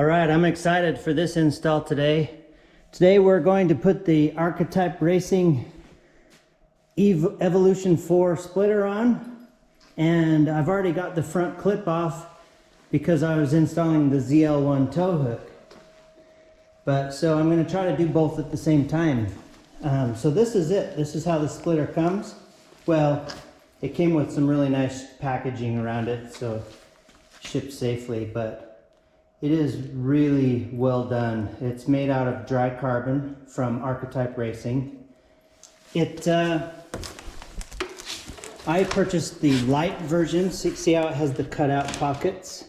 All right, I'm excited for this install today. Today we're going to put the Archetype Racing Evolution 4 splitter on, and I've already got the front clip off because I was installing the ZL1 tow hook. So I'm going to try to do both at the same time. So this is it. This is how the splitter comes. Well, it came with some really nice packaging around it, so it shipped safely, but it is really well done. It's made out of dry carbon from Archetype Racing. I purchased the light version. See how it has the cutout pockets?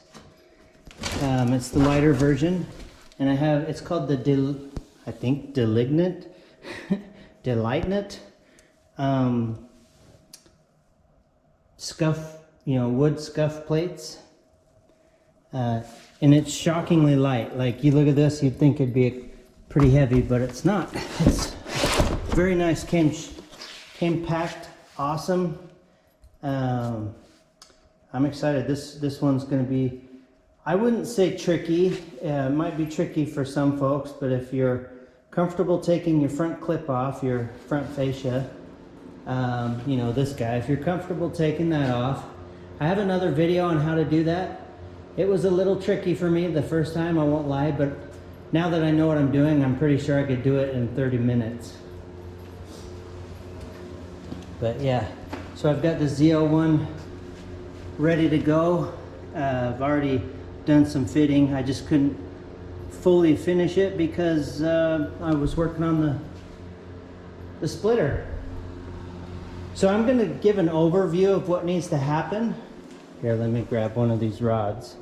It's the lighter version, and it's called the Delignant, Delightnant scuff, wood scuff plates. And it's shockingly light. Like, you look at this, you'd think it'd be pretty heavy, but it's not. It's very nice, came packed, awesome. I'm excited. This one's gonna be, I wouldn't say tricky. It might be tricky for some folks, but if you're comfortable taking your front clip off, your front fascia, this guy, if you're comfortable taking that off, I have another video on how to do that. It was a little tricky for me the first time, I won't lie, but now that I know what I'm doing, I'm pretty sure I could do it in 30 minutes. But yeah, so I've got the ZL1 ready to go. I've already done some fitting. I just couldn't fully finish it because I was working on the splitter. So I'm gonna give an overview of what needs to happen. Here, let me grab one of these rods.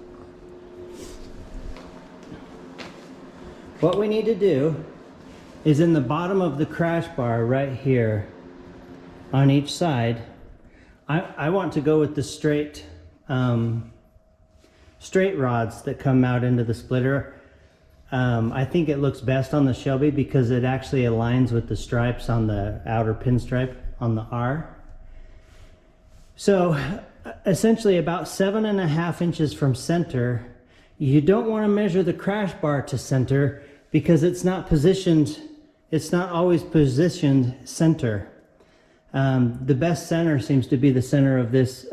What we need to do is in the bottom of the crash bar right here on each side, I want to go with the straight rods that come out into the splitter. I think it looks best on the Shelby because it actually aligns with the stripes on the outer pinstripe on the R. So essentially about 7.5 inches from center. You don't want to measure the crash bar to center because it's not always positioned center. The best center seems to be the center of this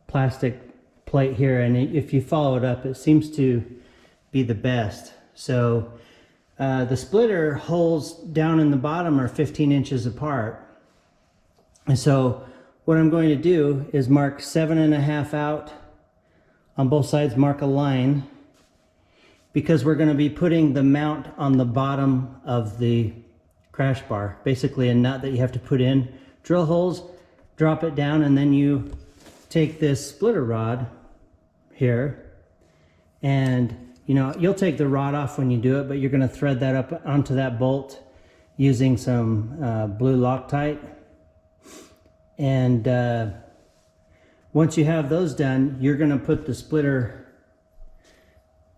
plastic plate here, and if you follow it up, it seems to be the best. So the splitter holes down in the bottom are 15 inches apart. And so what I'm going to do is mark 7.5 out on both sides, mark a line, because we're going to be putting the mount on the bottom of the crash bar. Basically a nut that you have to put in, drill holes, drop it down, and then you take this splitter rod here, and you'll take the rod off when you do it, but you're going to thread that up onto that bolt using some blue Loctite. And once you have those done, you're going to put the splitter,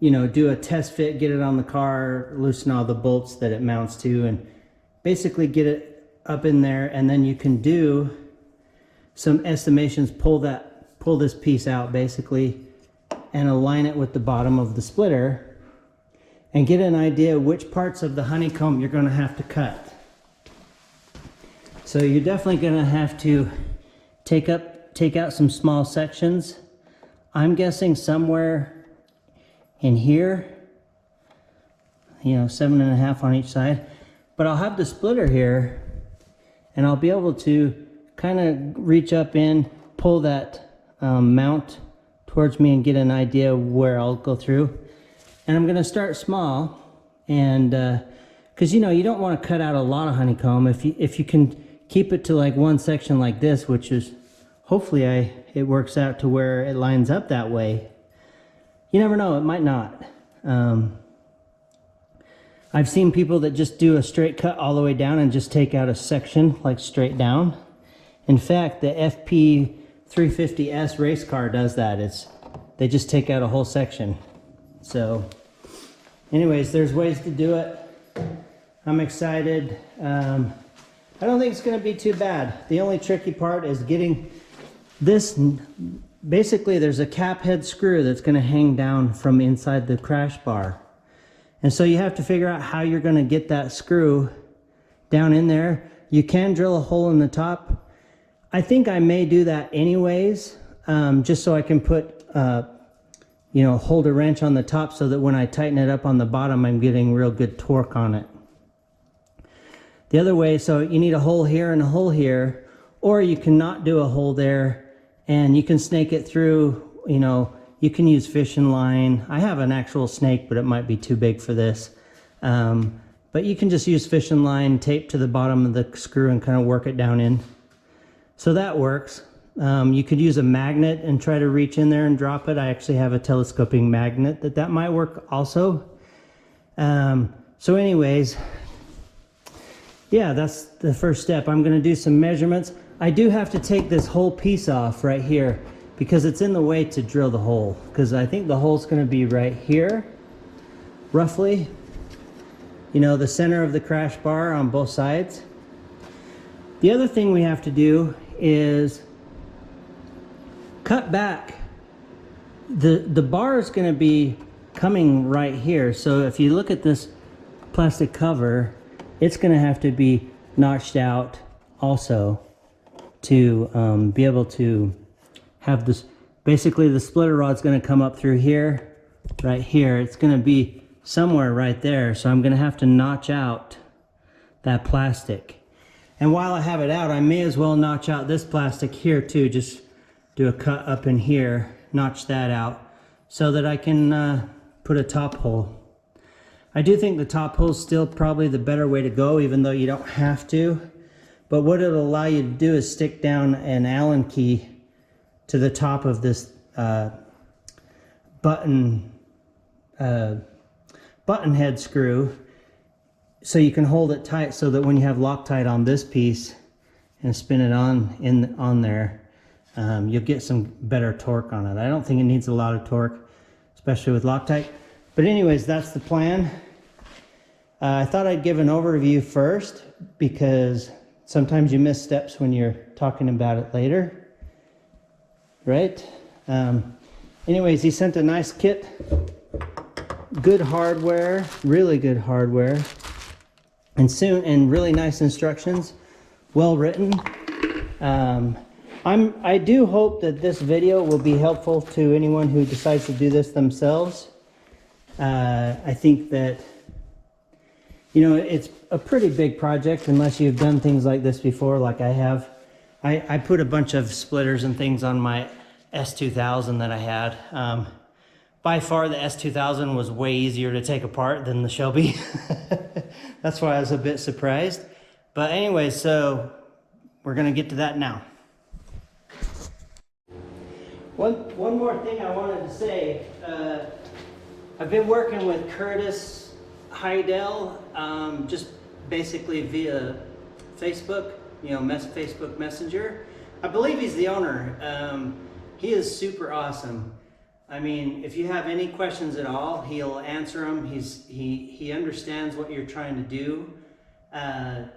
do a test fit, get it on the car, loosen all the bolts that it mounts to, and basically get it up in there. And then you can do some estimations, pull this piece out basically, and align it with the bottom of the splitter and get an idea which parts of the honeycomb you're going to have to cut. So you're definitely going to have to take out some small sections. I'm guessing somewhere in here, 7.5 on each side. But I'll have the splitter here, and I'll be able to kind of reach up in, pull that mount towards me and get an idea where I'll go through. And I'm going to start small, and because you don't want to cut out a lot of honeycomb. If you can keep it to like one section like this, which is hopefully it works out to where it lines up that way. You never know, it might not. I've seen people that just do a straight cut all the way down and just take out a section like straight down. In fact, the FP350S race car does that. They just take out a whole section. So anyways, there's ways to do it. I'm excited. I don't think it's going to be too bad. The only tricky part is getting this basically there's a cap head screw that's going to hang down from inside the crash bar. And so you have to figure out how you're going to get that screw down in there. You can drill a hole in the top. I think I may do that anyways, just so I can put, you know, hold a wrench on the top so that when I tighten it up on the bottom, I'm getting real good torque on it. The other way, so you need a hole here and a hole here, or you can not do a hole there and you can snake it through. You know, you can use fishing line. I have an actual snake, but it might be too big for this. But you can just use fishing line, tape to the bottom of the screw and kind of work it down in. So that works. You could use a magnet and try to reach in there and drop it. I actually have a telescoping magnet that might work also. So anyways, yeah, that's the first step. I'm going to do some measurements. I do have to take this whole piece off right here because it's in the way to drill the hole, because I think the hole's going to be right here, roughly. You know, the center of the crash bar on both sides. The other thing we have to do is cut back. The bar is going to be coming right here. So if you look at this plastic cover, it's going to have to be notched out also to be able to have this. Basically, the splitter rod's going to come up through here, right here. It's going to be somewhere right there. So I'm going to have to notch out that plastic. And while I have it out, I may as well notch out this plastic here too. Just do a cut up in here, notch that out so that I can put a top hole. I do think the top hole is still probably the better way to go, even though you don't have to. But what it'll allow you to do is stick down an Allen key to the top of this button head screw, so you can hold it tight so that when you have Loctite on this piece and spin it on there, you'll get some better torque on it. I don't think it needs a lot of torque, especially with Loctite. But anyways, that's the plan. I thought I'd give an overview first because sometimes you miss steps when you're talking about it later, right? Anyways, he sent a nice kit, good hardware, really good hardware, and really nice instructions, well written. I do hope that this video will be helpful to anyone who decides to do this themselves. I think that, you know, it's a pretty big project unless you've done things like this before, like I have. I put a bunch of splitters and things on my S2000 that I had. By far, the S2000 was way easier to take apart than the Shelby. That's why I was a bit surprised. But anyway, so we're gonna get to that now. One more thing I wanted to say. I've been working with Curtis Heidel, just basically via Facebook, you know, Facebook Messenger. I believe he's the owner. He is super awesome. I mean, if you have any questions at all, he'll answer them. He understands what you're trying to do.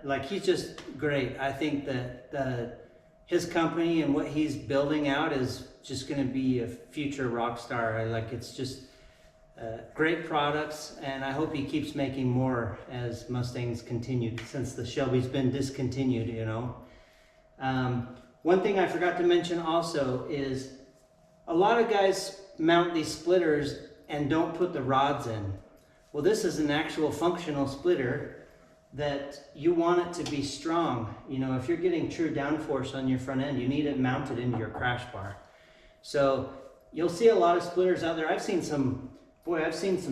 Like, he's just great. I think that his company and what he's building out is just going to be a future rock star. Like, it's just great products, and I hope he keeps making more as Mustangs continue, since the Shelby's been discontinued, you know. One thing I forgot to mention also is a lot of guys mount these splitters and don't put the rods in. Well, this is an actual functional splitter that you want it to be strong. You know, if you're getting true downforce on your front end, you need it mounted into your crash bar. So you'll see a lot of splitters out there. I've seen some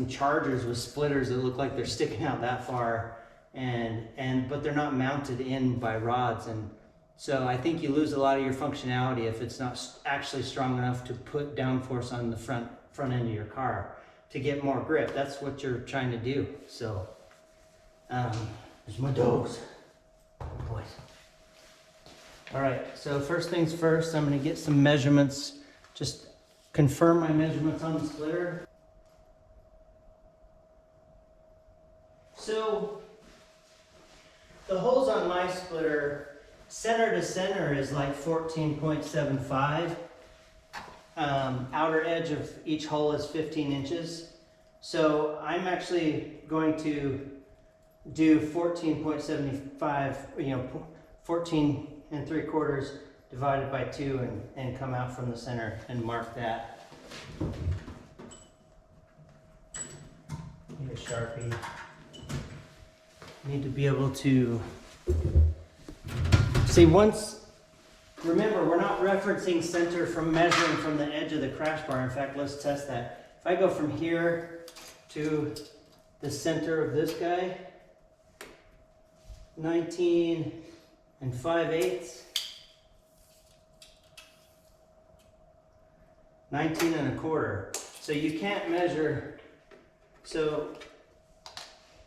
Chargers with splitters that look like they're sticking out that far, but they're not mounted in by rods. And so I think you lose a lot of your functionality if it's not actually strong enough to put downforce on the front end of your car to get more grip. That's what you're trying to do. So there's my dogs, boys. All right, so first things first, I'm going to get some measurements, just confirm my measurements on the splitter. So the holes on my splitter, center to center, is like 14.75. outer edge of each hole is 15 inches. So I'm actually going to do 14.75, 14 3/4 divided by 2 and come out from the center and mark that. Need a Sharpie. Need to be able to see remember, we're not referencing center from measuring from the edge of the crash bar. In fact, let's test that. If I go from here to the center of this guy, 19 5/8, 19 1/4. So you can't measure. So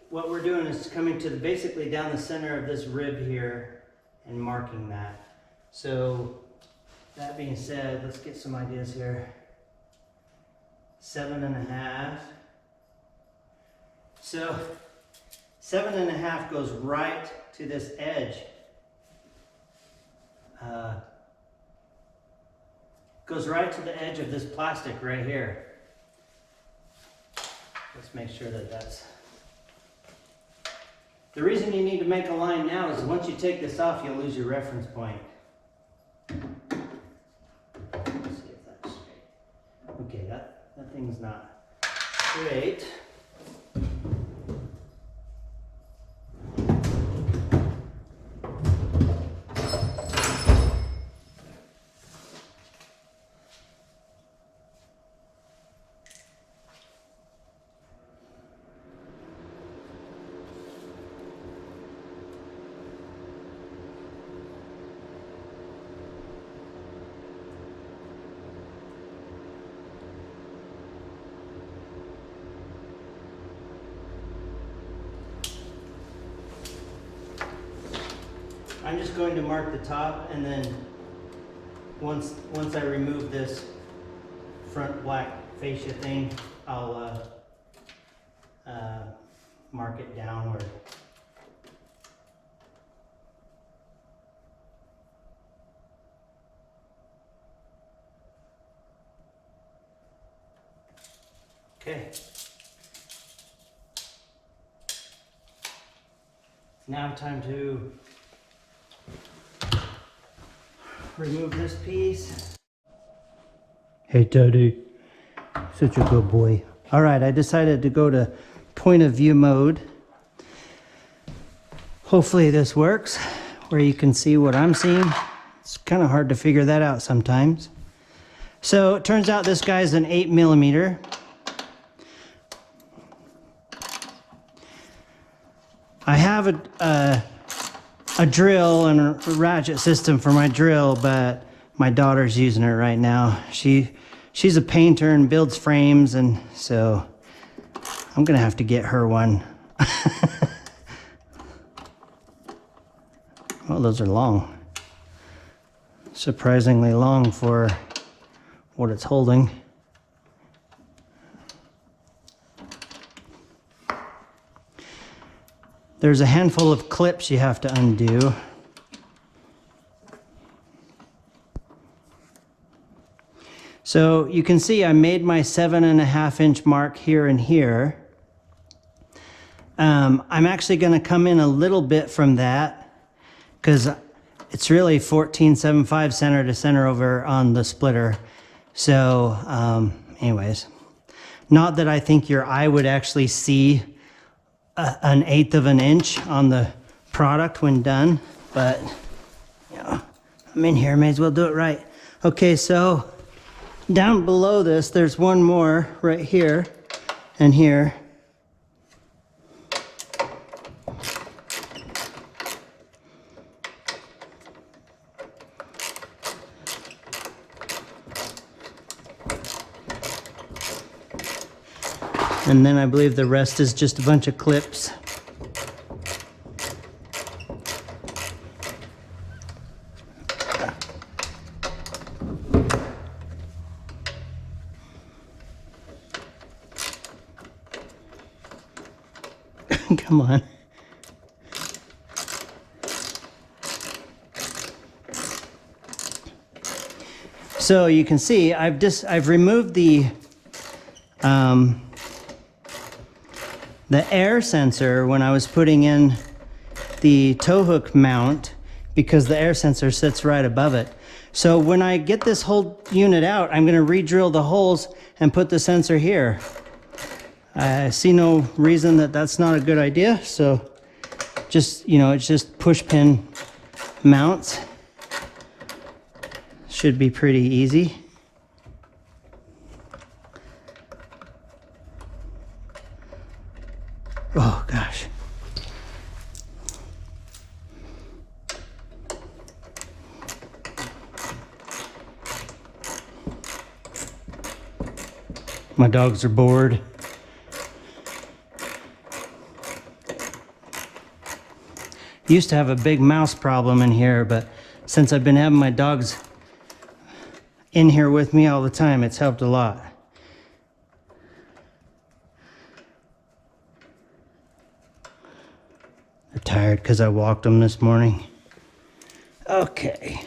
what we're doing is coming to basically down the center of this rib here and marking that. So that being said, let's get some ideas here. 7 1/2. So 7 1/2 goes right to this edge. Goes right to the edge of this plastic right here. Let's make sure that that's... The reason you need to make a line now is once you take this off, you'll lose your reference point. Let's see if that's straight. Okay, that thing's not straight. I'm just going to mark the top, and then once I remove this front black fascia thing, I'll mark it downward. Okay. It's now time to remove this piece. Hey Teddy, such a good boy. All right, I decided to go to point of view mode. Hopefully this works, where you can see what I'm seeing. It's kind of hard to figure that out sometimes. So it turns out this guy's an 8mm. I have a drill and a ratchet system for my drill, but my daughter's using it right now. She's a painter and builds frames, and so I'm gonna have to get her one. Well, those are long. Surprisingly long for what it's holding. There's a handful of clips you have to undo. So you can see I made my 7.5 inch mark here and here. I'm actually going to come in a little bit from that because it's really 14.75 center to center over on the splitter. So anyways, not that I think your eye would actually see an 1/8 of an inch on the product when done, but you know, I'm in here, may as well do it right. Okay, so down below this, there's one more right here and here. And then I believe the rest is just a bunch of clips. Come on. So you can see I've removed the air sensor when I was putting in the tow hook mount, because the air sensor sits right above it. So when I get this whole unit out, I'm going to re-drill the holes and put the sensor here. I see no reason that that's not a good idea. So just, you know, it's just push pin mounts. Should be pretty easy. Oh gosh. My dogs are bored. Used to have a big mouse problem in here, but since I've been having my dogs in here with me all the time, it's helped a lot. They're tired because I walked them this morning. Okay,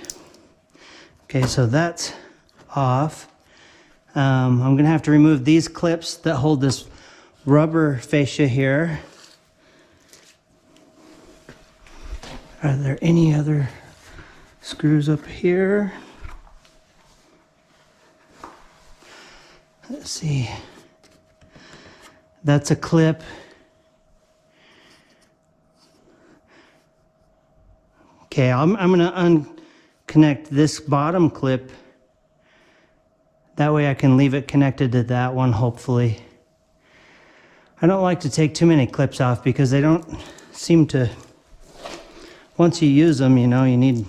so that's off. I'm gonna have to remove these clips that hold this rubber fascia here. Are there any other screws up here? Let's see. That's a clip. Okay, I'm gonna unconnect this bottom clip. That way I can leave it connected to that one, hopefully. I don't like to take too many clips off because they don't seem to, once you use them, you know, you need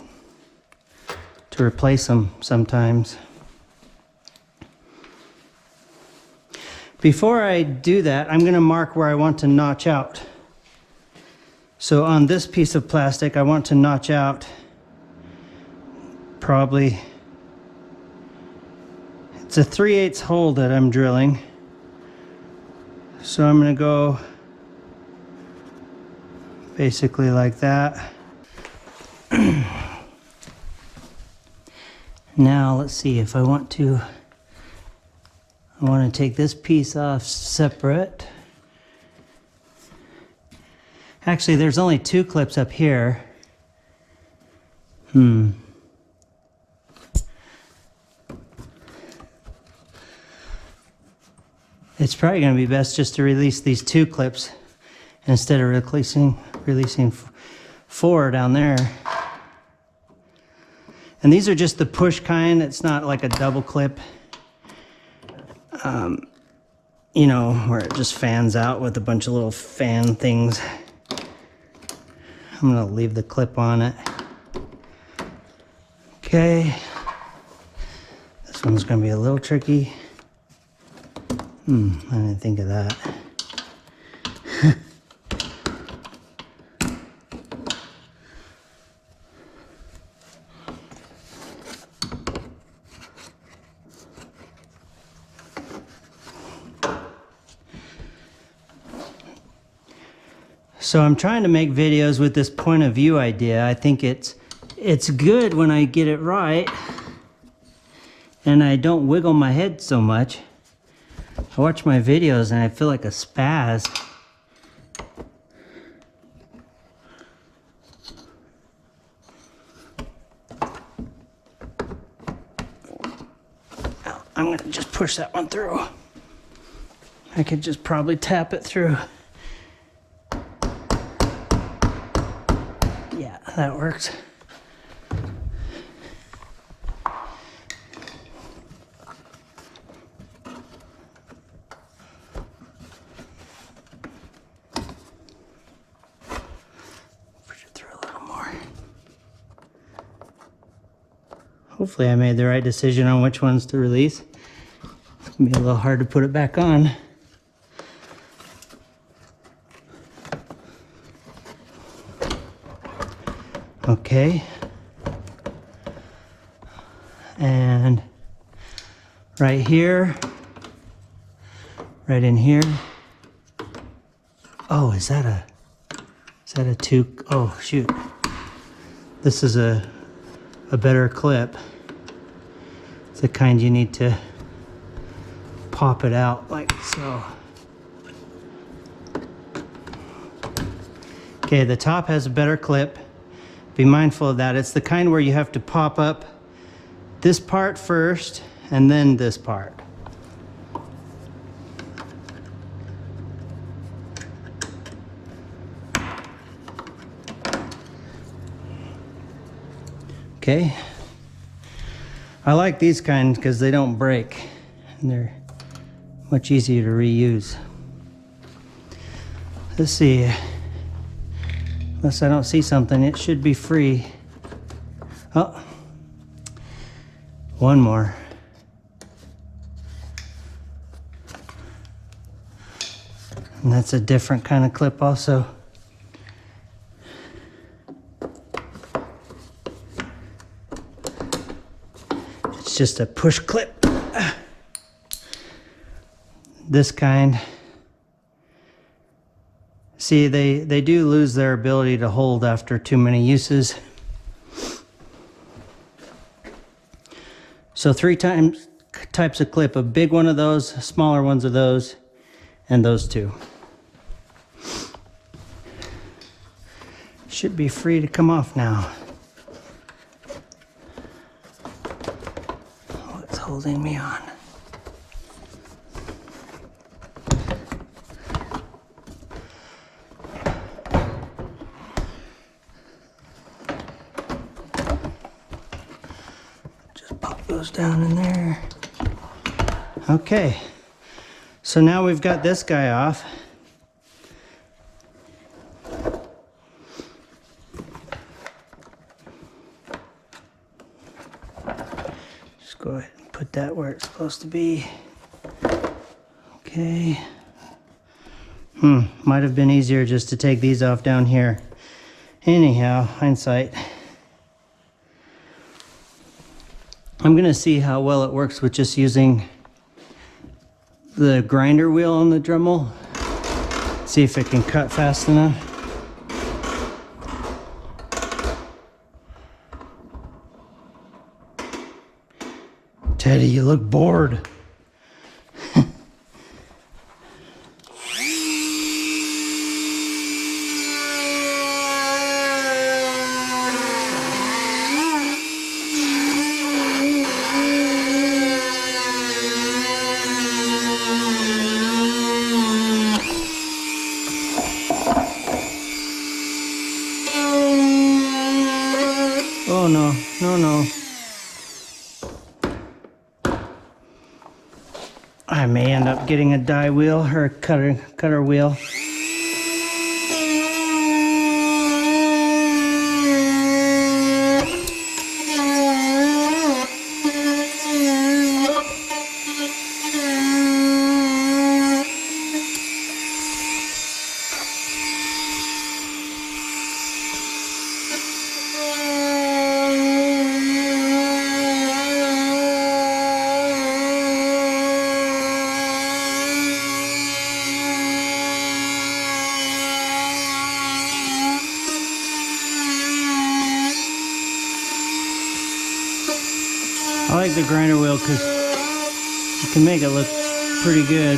to replace them sometimes. Before I do that, I'm gonna mark where I want to notch out. So on this piece of plastic, I want to notch out probably, it's a 3/8 hole that I'm drilling. So I'm gonna go basically like that. Now let's see if I want to take this piece off separate. Actually, there's only 2 clips up here. It's probably going to be best just to release these 2 clips instead of releasing 4 down there. And these are just the push kind. It's not like a double clip. You know, where it just fans out with a bunch of little fan things. I'm gonna leave the clip on it. Okay. This one's gonna be a little tricky. I didn't think of that. So I'm trying to make videos with this point of view idea. I think it's good when I get it right and I don't wiggle my head so much. I watch my videos and I feel like a spaz. I'm gonna just push that one through. I could just probably tap it through. Yeah, that works. Push it through a little more. Hopefully I made the right decision on which ones to release. It's gonna be a little hard to put it back on. Okay, and right here, right in here. Oh, is that a 2? Oh shoot, this is a better clip. It's the kind you need to pop it out like so. Okay, the top has a better clip. Be mindful of that. It's the kind where you have to pop up this part first and then this part. Okay. I like these kinds because they don't break and they're much easier to reuse. Let's see. Unless I don't see something, it should be free. Oh, one more. And that's a different kind of clip also. It's just a push clip. This kind. See, they do lose their ability to hold after too many uses. So three types of clip, a big one of those, smaller ones of those, and those two. Should be free to come off now. Oh, it's holding me on. Goes down in there. Okay, so now we've got this guy off. Just go ahead and put that where it's supposed to be. Okay. Might have been easier just to take these off down here. Anyhow, hindsight. I'm gonna see how well it works with just using the grinder wheel on the Dremel. See if it can cut fast enough. Teddy, you look bored. Oh no, no. I may end up getting a die wheel or a cutter wheel. I like the grinder wheel because you can make it look pretty good.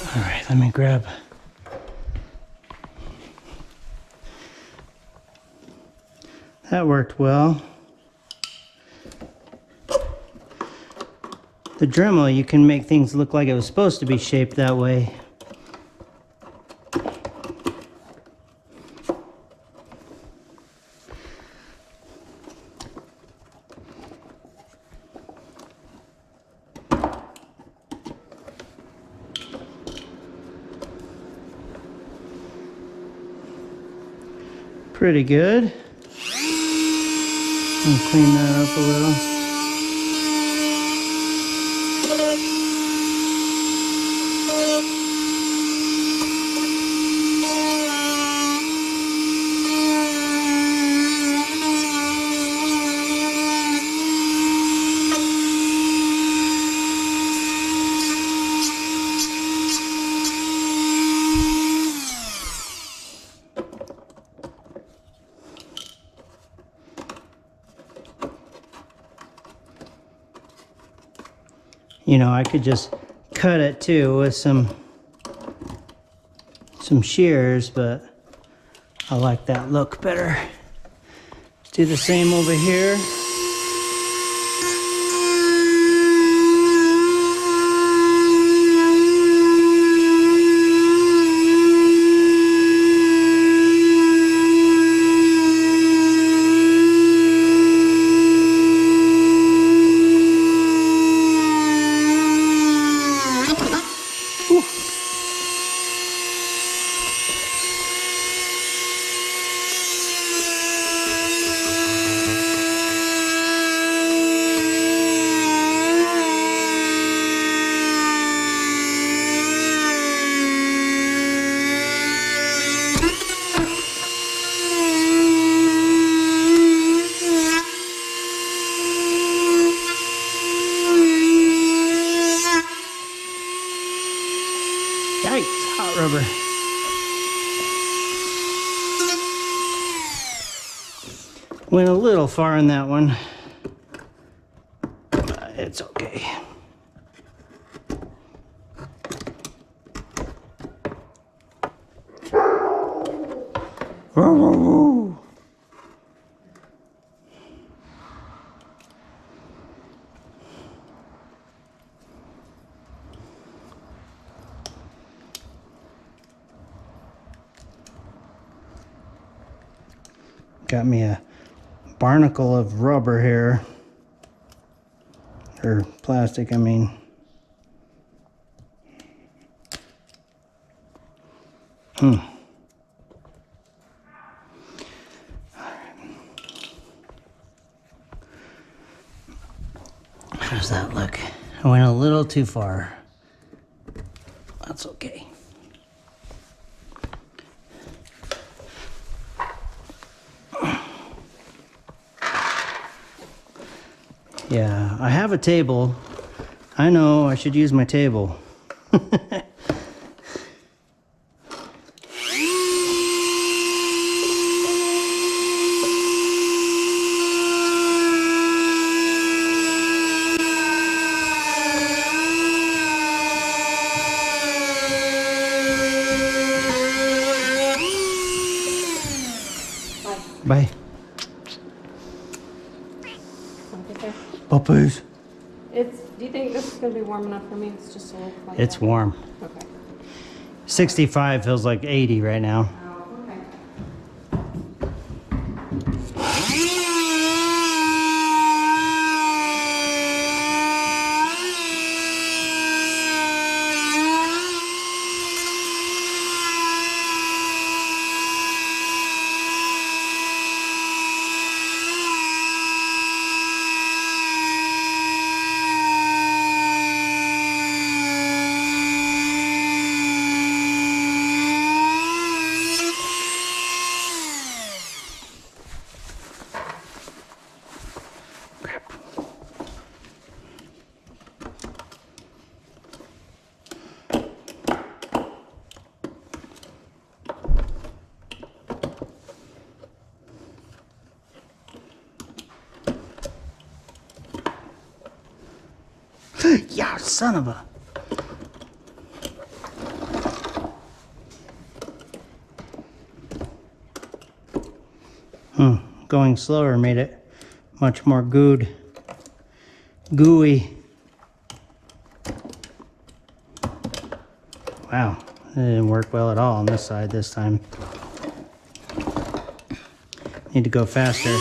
All right, let me grab. That worked well. The Dremel, you can make things look like it was supposed to be shaped that way. Pretty good. And clean that up a little. You know, I could just cut it too with some shears, but I like that look better. Let's do the same over here. Yikes, hot rubber. Went a little far in that one, but it's okay. Got me a barnacle of rubber here, or plastic, I mean. How does that look? I went a little too far. That's okay. Yeah, I have a table. I know I should use my table. Bye. Puppies. Do you think this is going to be warm enough for me? It's just a little like It's that. warm. Okay. 65 feels like 80 right now. Oh, okay. Yeah, son of a. Going slower made it much more gooey. Wow, it didn't work well at all on this side this time. Need to go faster.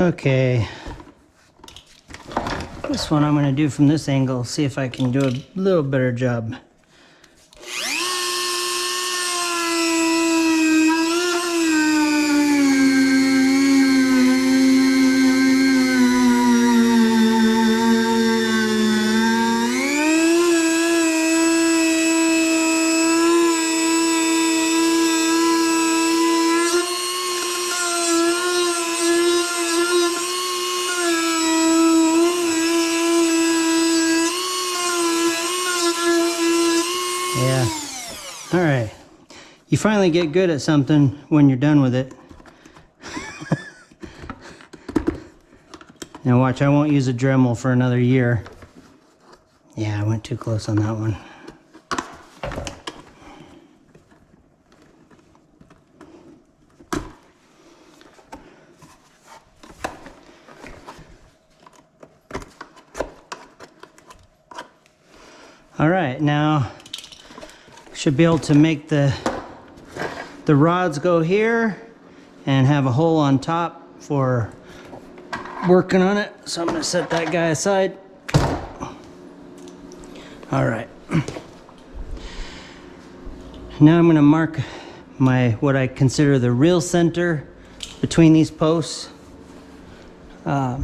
Okay. This one I'm going to do from this angle, see if I can do a little better job. Yeah. All right. You finally get good at something when you're done with it. Now watch, I won't use a Dremel for another year. Yeah, I went too close on that one. All right, now should be able to make the rods go here and have a hole on top for working on it. So I'm gonna set that guy aside. All right. Now I'm gonna mark what I consider the real center between these posts. Let's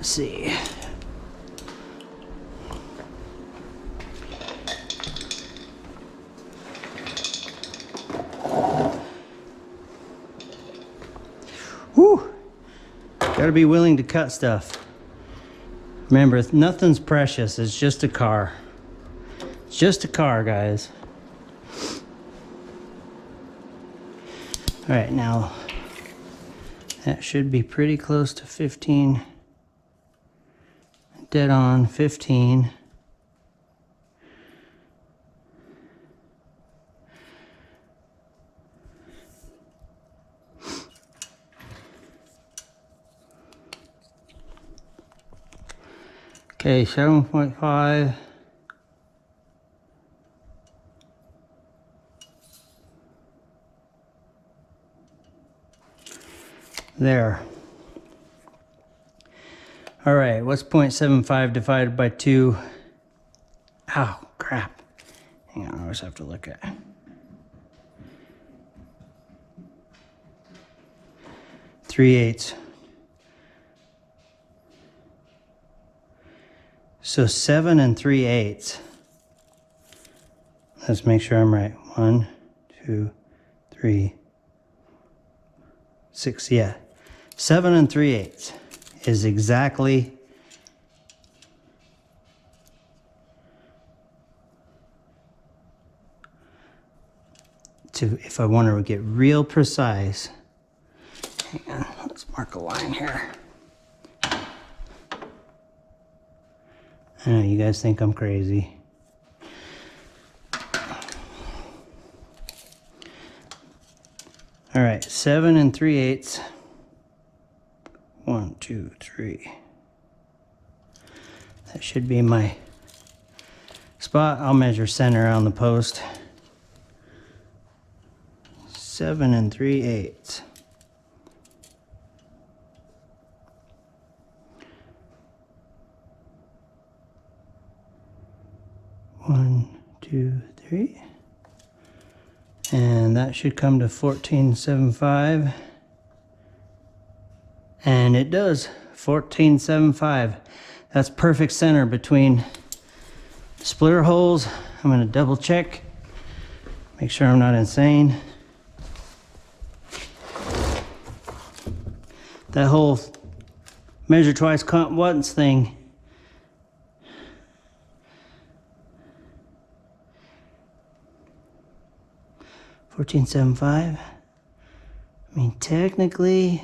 see. Whew. Gotta be willing to cut stuff. Remember, nothing's precious. It's just a car. It's just a car, guys. All right, now that should be pretty close to 15. Dead on 15. Okay, 7.5. There. All right, what's 0.75 divided by 2? Ow, crap. Hang on, I always have to look at. 3/8. So 7 3/8. Let's make sure I'm right. 1, 2, 3, 6. Yeah, 7 3/8 is exactly if I want to get real precise. Hang on, let's mark a line here. I know you guys think I'm crazy. All right, 7 3/8. 1, 2, 3. That should be my spot. I'll measure center on the post. 7 3/8. One, 2, 3, and that should come to 14.75, and it does. 14.75. That's perfect center between splitter holes. I'm going to double check, make sure I'm not insane. That whole measure twice, count once thing. $14.75. I mean, technically,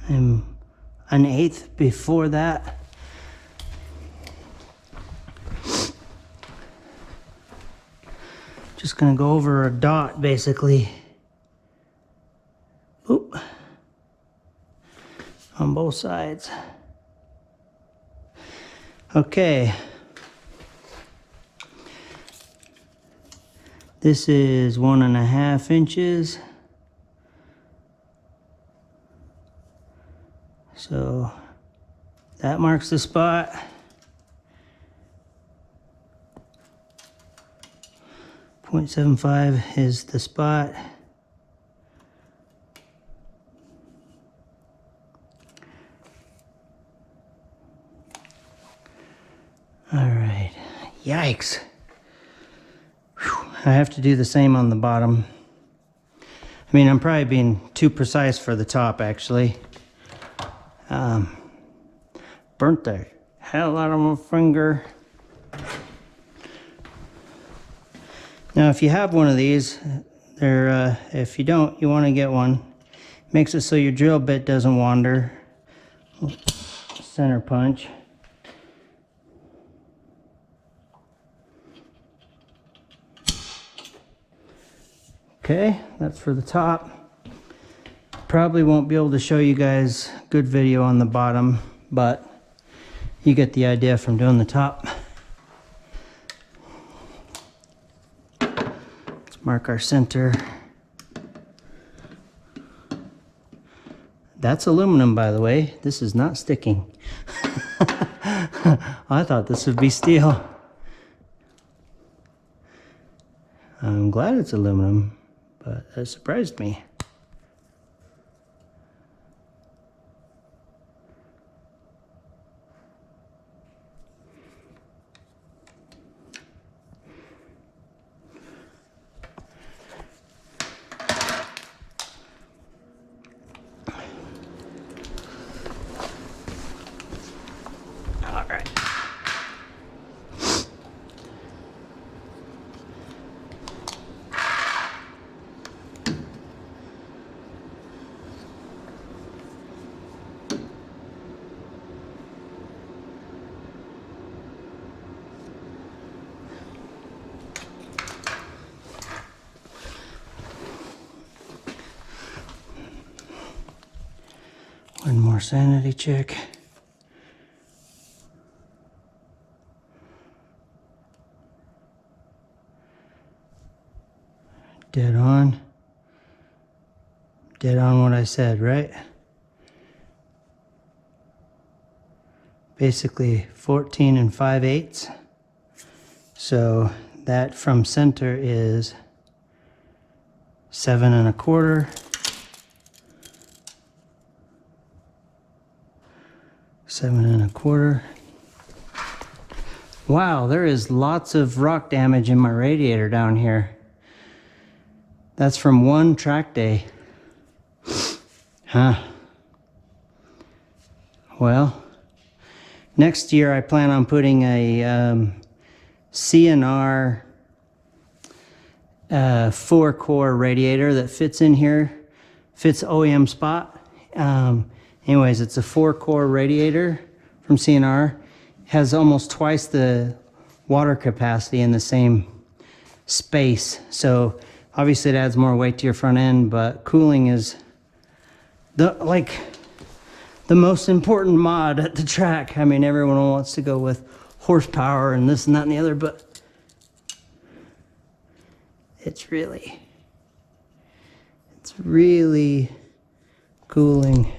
I'm an eighth before that. Just gonna go over a dot, basically. Oop. On both sides. Okay. This is 1.5 inches. So that marks the spot. .75 is the spot. All right, yikes. Whew. I have to do the same on the bottom. I mean, I'm probably being too precise for the top, actually. Burnt the hell out of my finger. Now, if you have one of these, if you don't, you want to get one. Makes it so your drill bit doesn't wander. Center punch. Okay, that's for the top. Probably won't be able to show you guys good video on the bottom, but you get the idea from doing the top. Let's mark our center. That's aluminum, by the way. This is not sticking. I thought this would be steel. I'm glad it's aluminum, but that surprised me. All right. One more sanity check. Dead on. Dead on what I said, right? Basically 14 5/8. So that from center is 7 1/4. 7 1/4. Wow, there is lots of rock damage in my radiator down here. That's from one track day. Huh. Well, next year I plan on putting a CNR 4-core radiator that fits in here. Fits OEM spot. Anyways, it's a 4-core radiator from CNR. Has almost twice the water capacity in the same space. So obviously it adds more weight to your front end, but cooling is the most important mod at the track. I mean, everyone wants to go with horsepower and this and that and the other, but it's really cooling.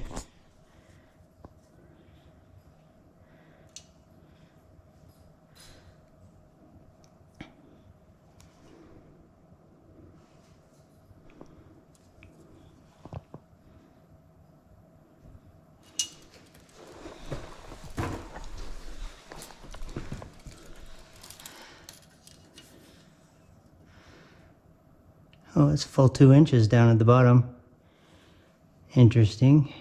Oh, it's a full 2 inches down at the bottom. Interesting.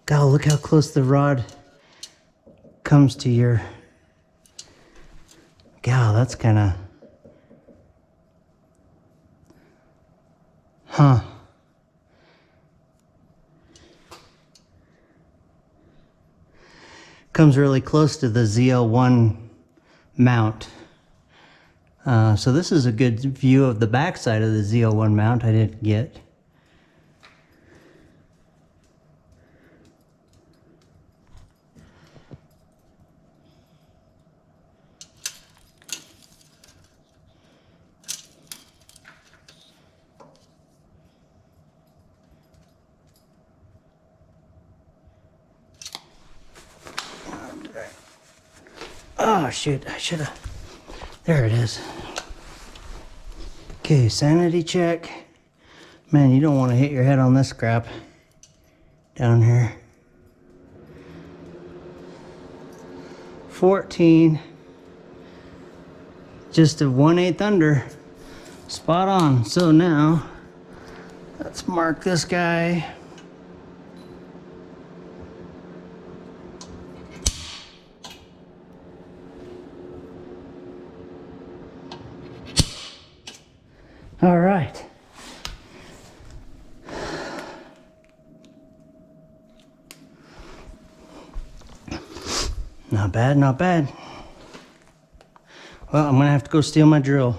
God, look how close the rod comes to your... God, that's kind of... Huh. Comes really close to the ZL1 mount. So this is a good view of the back side of the ZL1 mount I didn't get. Oh shoot, I should have. There it is. Okay, sanity check. Man, you don't want to hit your head on this crap down here. 14. Just a 1/8 under. Spot on. So now, let's mark this guy. All right. Not bad, not bad. Well, I'm gonna have to go steal my drill.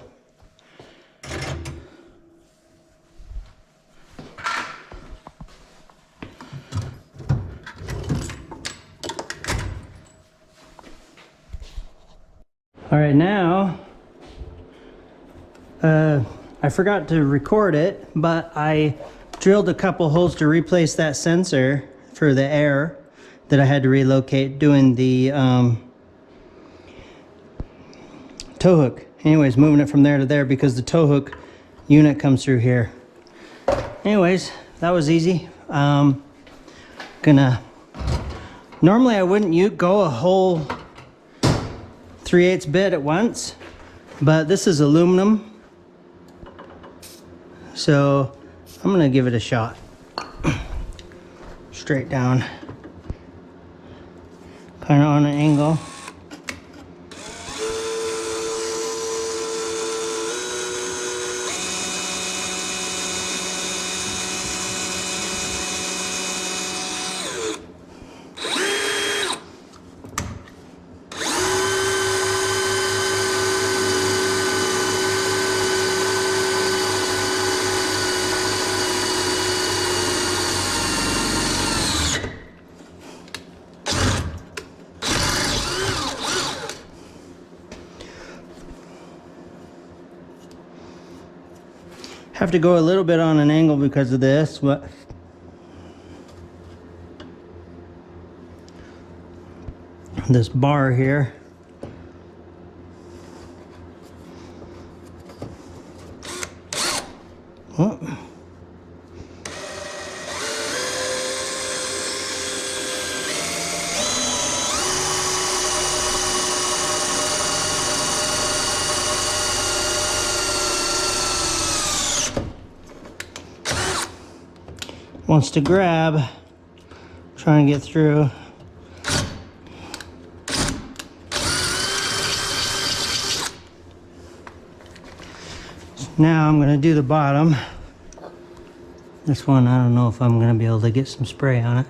All right, now, I forgot to record it, but I drilled a couple holes to replace that sensor for the air that I had to relocate doing the tow hook. Anyways, moving it from there to there because the tow hook unit comes through here. Anyways, that was easy. Normally I wouldn't go a whole 3/8 bit at once, but this is aluminum, so I'm gonna give it a shot. Straight down, kind of on an angle. Have to go a little bit on an angle because of this, but this bar here. Oh. Wants to grab, try and get through. Now I'm gonna do the bottom. This one, I don't know if I'm gonna be able to get some spray on it.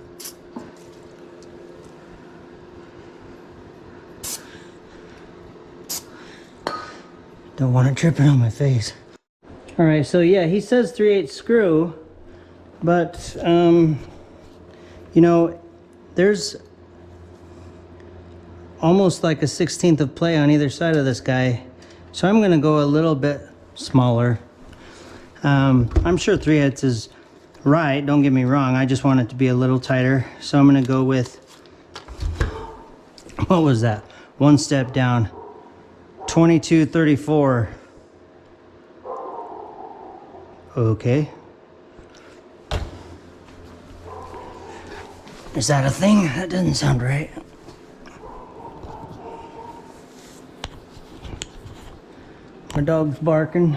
Don't want it dripping on my face. All right, so yeah, he says 3/8 screw. But, you know, there's almost like a 1/16 of play on either side of this guy. So I'm going to go a little bit smaller. I'm sure 3/8 is right, don't get me wrong. I just want it to be a little tighter. So I'm going to go with, what was that? One step down. 22/34. Okay. Is that a thing? That doesn't sound right. My dog's barking.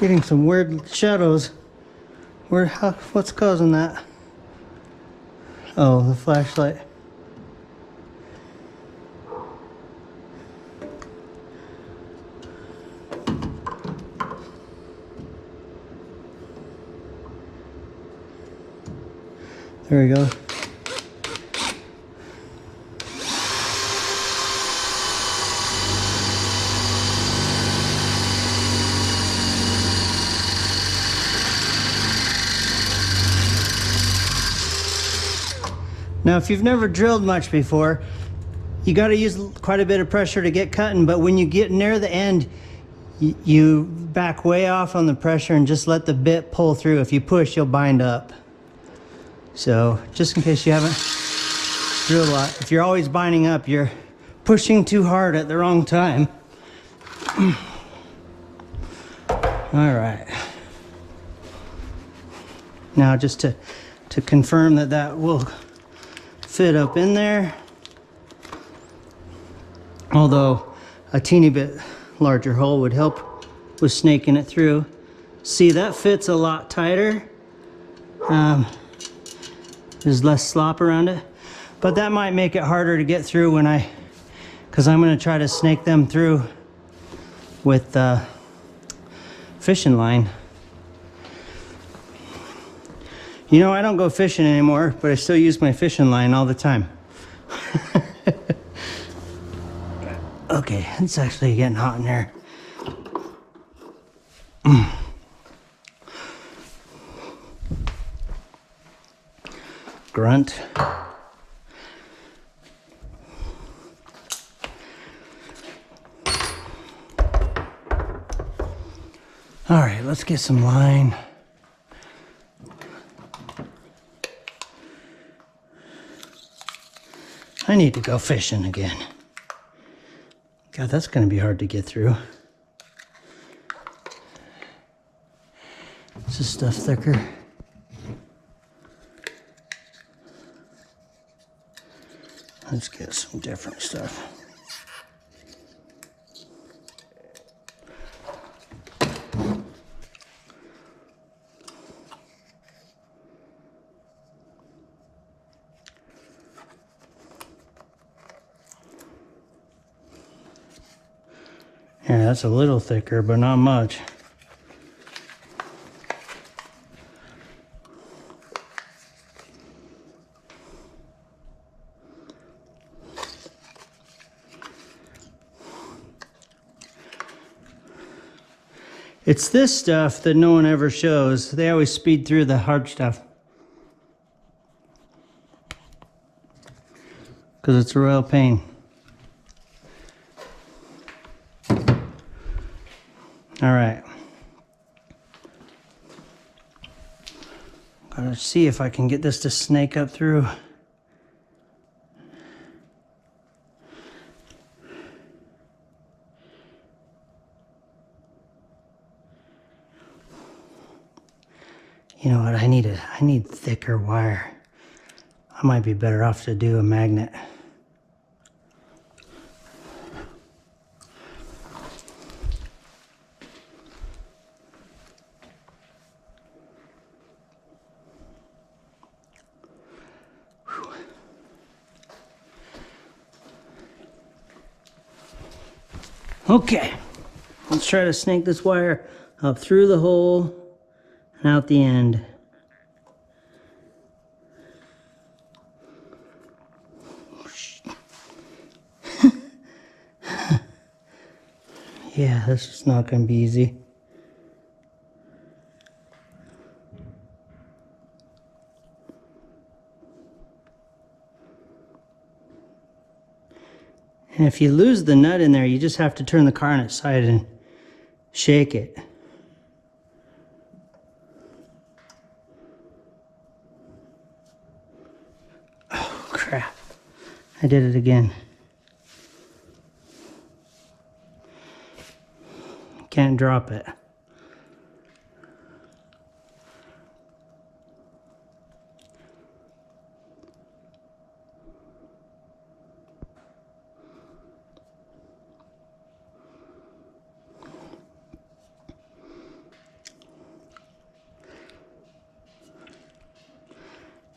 Getting some weird shadows. What's causing that? Oh, the flashlight. There we go. Now, if you've never drilled much before, you got to use quite a bit of pressure to get cutting, but when you get near the end, you back way off on the pressure and just let the bit pull through. If you push, you'll bind up. So, just in case you haven't drilled a lot, if you're always binding up, you're pushing too hard at the wrong time. All right. Now, just to confirm that that will fit up in there, although a teeny bit larger hole would help with snaking it through. See, that fits a lot tighter. There's less slop around it, but that might make it harder to get through because I'm going to try to snake them through with fishing line. You know, I don't go fishing anymore, but I still use my fishing line all the time. Okay, it's actually getting hot in here. Grunt. All right, let's get some line. I need to go fishing again. God, that's going to be hard to get through. Is this stuff thicker? Let's get some different stuff. Yeah, that's a little thicker, but not much. It's this stuff that no one ever shows. They always speed through the hard stuff, because it's a real pain. All right. Gotta see if I can get this to snake up through. You know what? I need thicker wire. I might be better off to do a magnet. Okay, let's try to snake this wire up through the hole and out the end. Yeah, this is not going to be easy. And if you lose the nut in there, you just have to turn the car on its side and shake it. Oh, crap. I did it again. Can't drop it.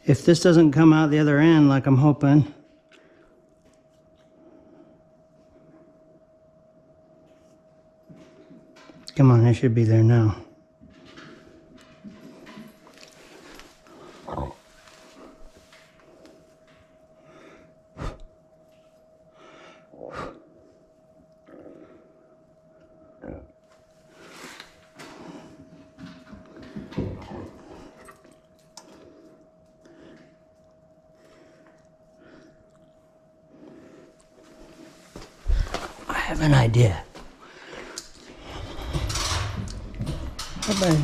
If this doesn't come out the other end like I'm hoping, come on, it should be there now. have an idea. Bye-bye.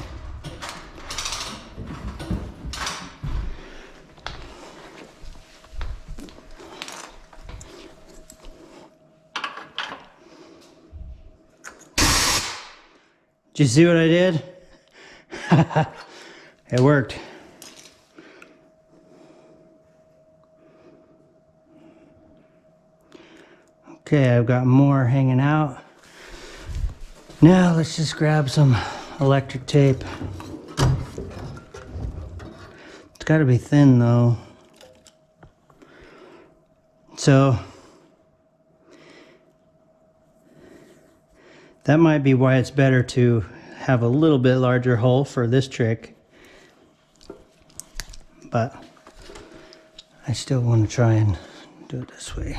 Did you see what I did? It worked. Okay, I've got more hanging out. Now let's just grab some electric tape. It's got to be thin though. So that might be why it's better to have a little bit larger hole for this trick. But I still want to try and do it this way.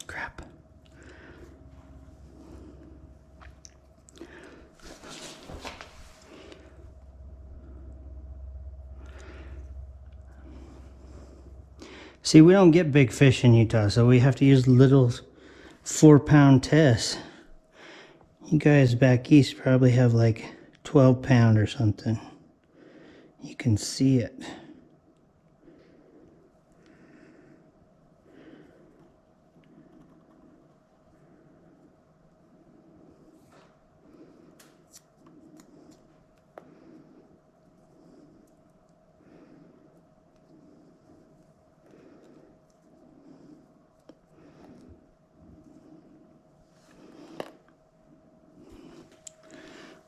Crap. See, we don't get big fish in Utah, so we have to use little 4-pound tests. You guys back east probably have like 12-pound or something. You can see it.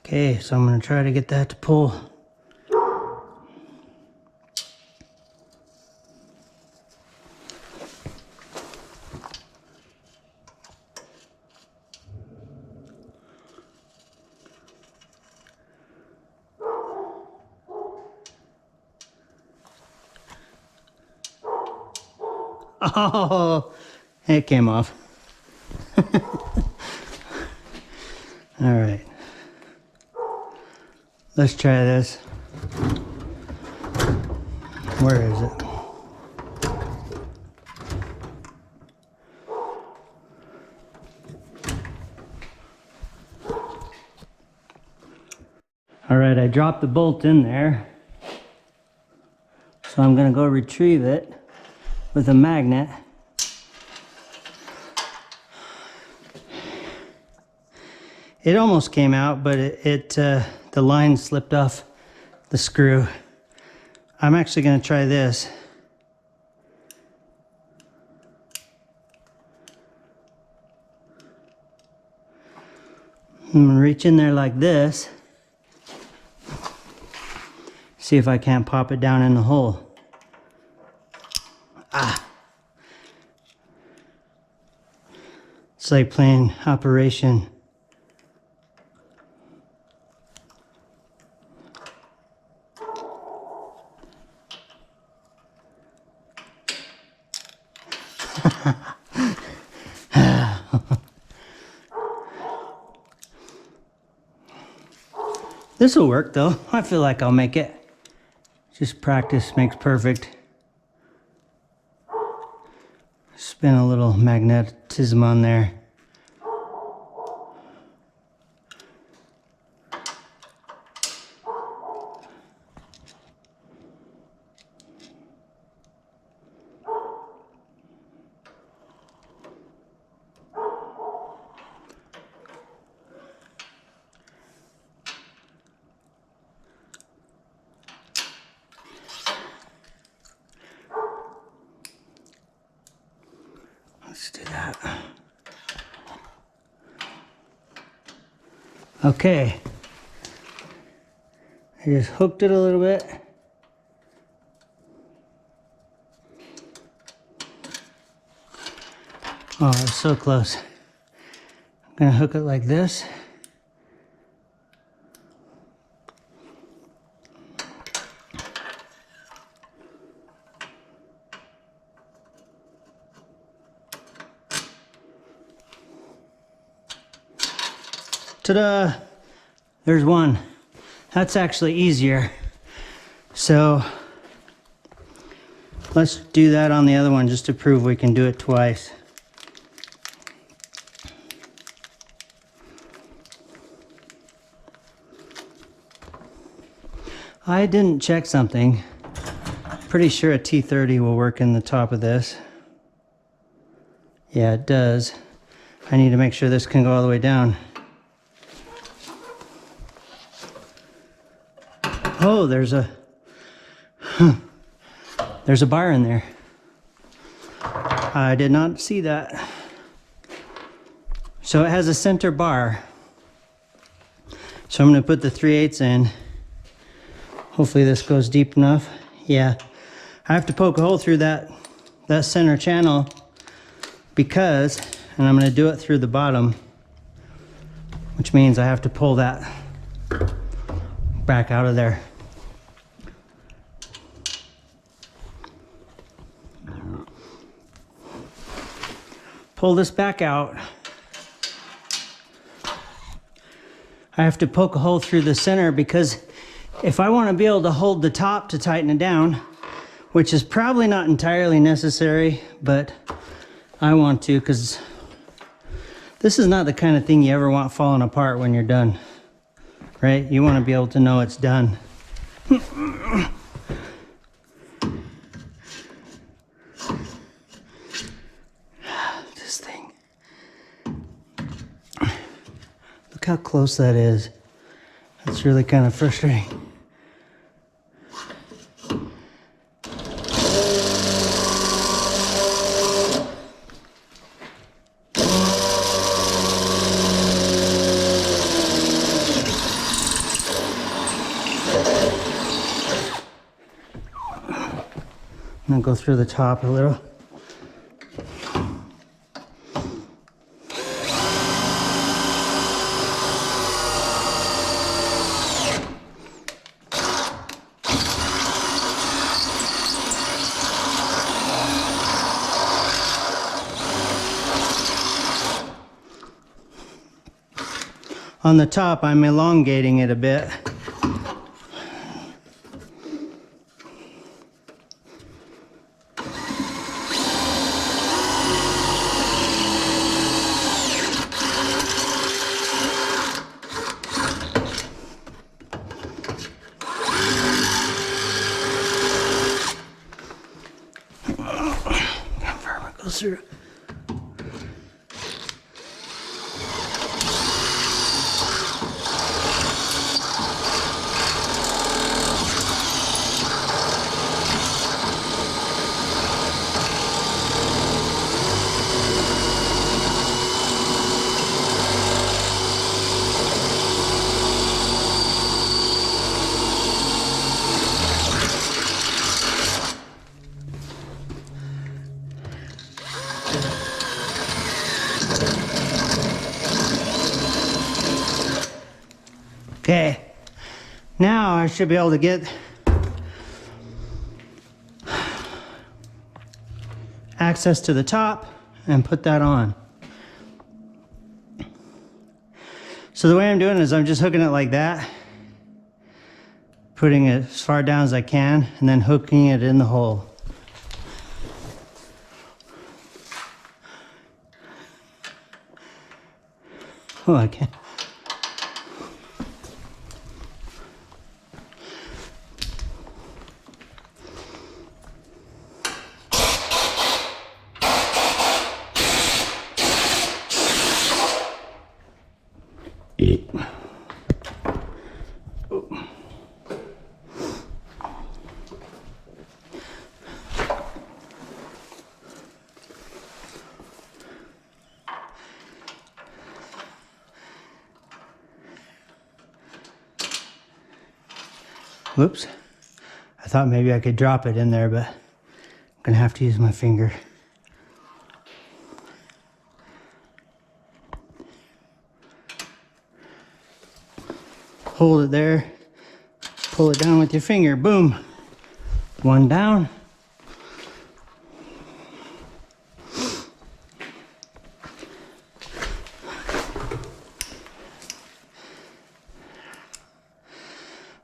Okay, so I'm going to try to get that to pull. Oh, it came off. All right. Let's try this. Where is it? All right, I dropped the bolt in there. So I'm gonna go retrieve it with a magnet. It almost came out, but the line slipped off the screw. I'm actually going to try this. I'm going to reach in there like this. See if I can't pop it down in the hole. Ah! It's like playing Operation. This will work though. I feel like I'll make it. Just practice makes perfect. Spin a little magnetism on there. Let's do that. Okay. I just hooked it a little bit. Oh, it's so close. I'm gonna hook it like this. Ta-da! There's one. That's actually easier. So let's do that on the other one just to prove we can do it twice. I didn't check something. Pretty sure a T30 will work in the top of this. Yeah, it does. I need to make sure this can go all the way down. Oh, there's a bar in there. I did not see that. So it has a center bar. So I'm going to put the 3/8 in. Hopefully this goes deep enough. Yeah, I have to poke a hole through that center channel because, and I'm going to do it through the bottom, which means I have to pull that back out of there. Pull this back out. I have to poke a hole through the center because if I want to be able to hold the top to tighten it down, which is probably not entirely necessary, but I want to because this is not the kind of thing you ever want falling apart when you're done, right? You want to be able to know it's done. This thing. Look how close that is. That's really kind of frustrating. I'm gonna go through the top a little. On the top, I'm elongating it a bit. How far it goes through. Okay, now I should be able to get access to the top and put that on. So the way I'm doing it is I'm just hooking it like that, putting it as far down as I can, and then hooking it in the hole. Oh, I can't. Whoops. I thought maybe I could drop it in there, but I'm gonna have to use my finger. Hold it there, pull it down with your finger, boom. One down.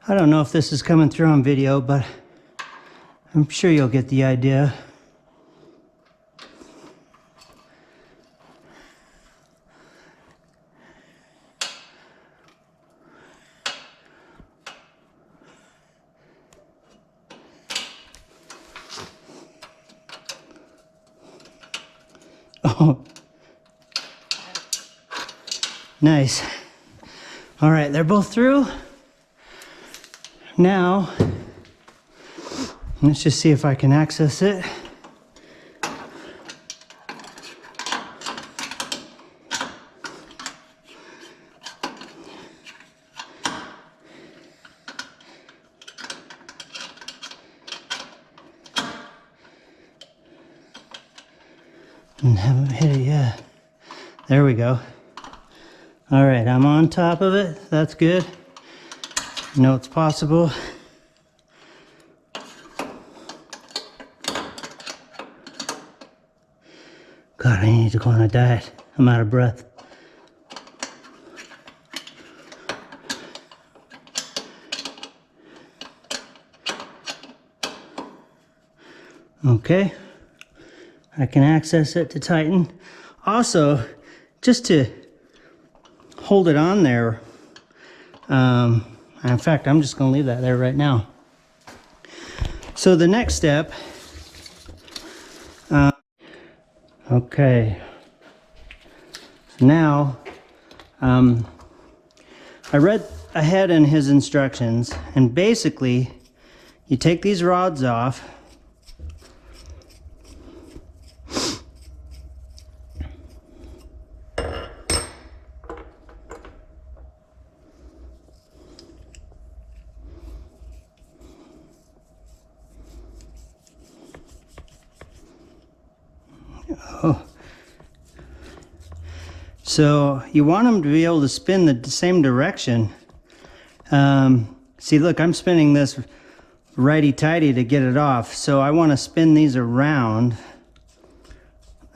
I don't know if this is coming through on video, but I'm sure you'll get the idea. Oh, nice. All right, they're both through. Now, let's just see if I can access it. And haven't hit it yet. There we go. All right, I'm on top of it. That's good. I know it's possible. God, I need to go on a diet. I'm out of breath. Okay. I can access it to tighten. Also, just to hold it on there, in fact, I'm just going to leave that there right now. So the next step, okay, so now, I read ahead in his instructions, and basically, you take these rods off. Oh. So you want them to be able to spin the same direction. See, look, I'm spinning this righty-tighty to get it off. So I want to spin these around.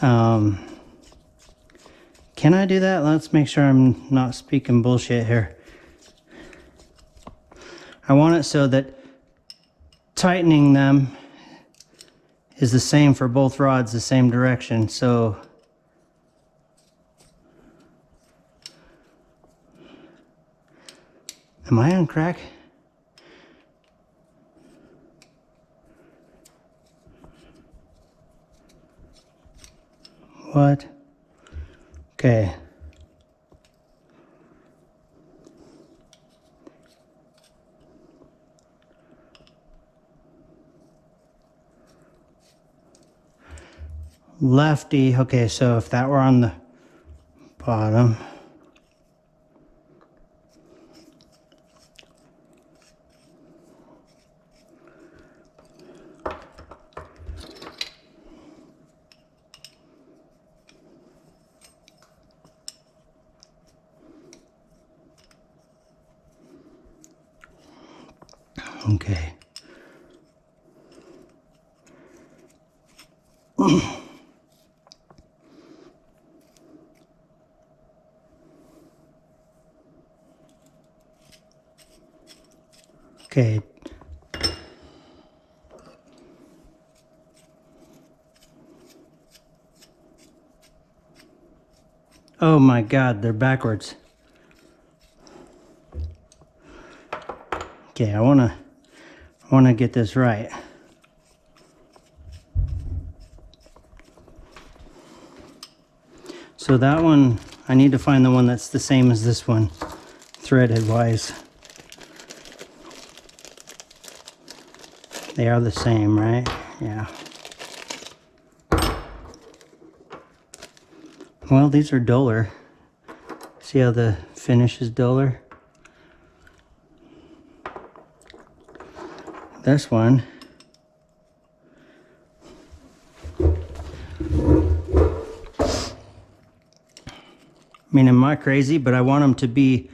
Can I do that? Let's make sure I'm not speaking bullshit here. I want it so that tightening them is the same for both rods, the same direction. So am I on crack? What? Okay. Lefty. Okay, so if that were on the bottom. Okay. Okay. Oh my God, they're backwards. Okay, I wanna get this right. So that one, I need to find the one that's the same as this one, threaded wise. They are the same, right? Yeah. Well, these are duller. See how the finish is duller? This one. I mean, am I crazy? But I want them to be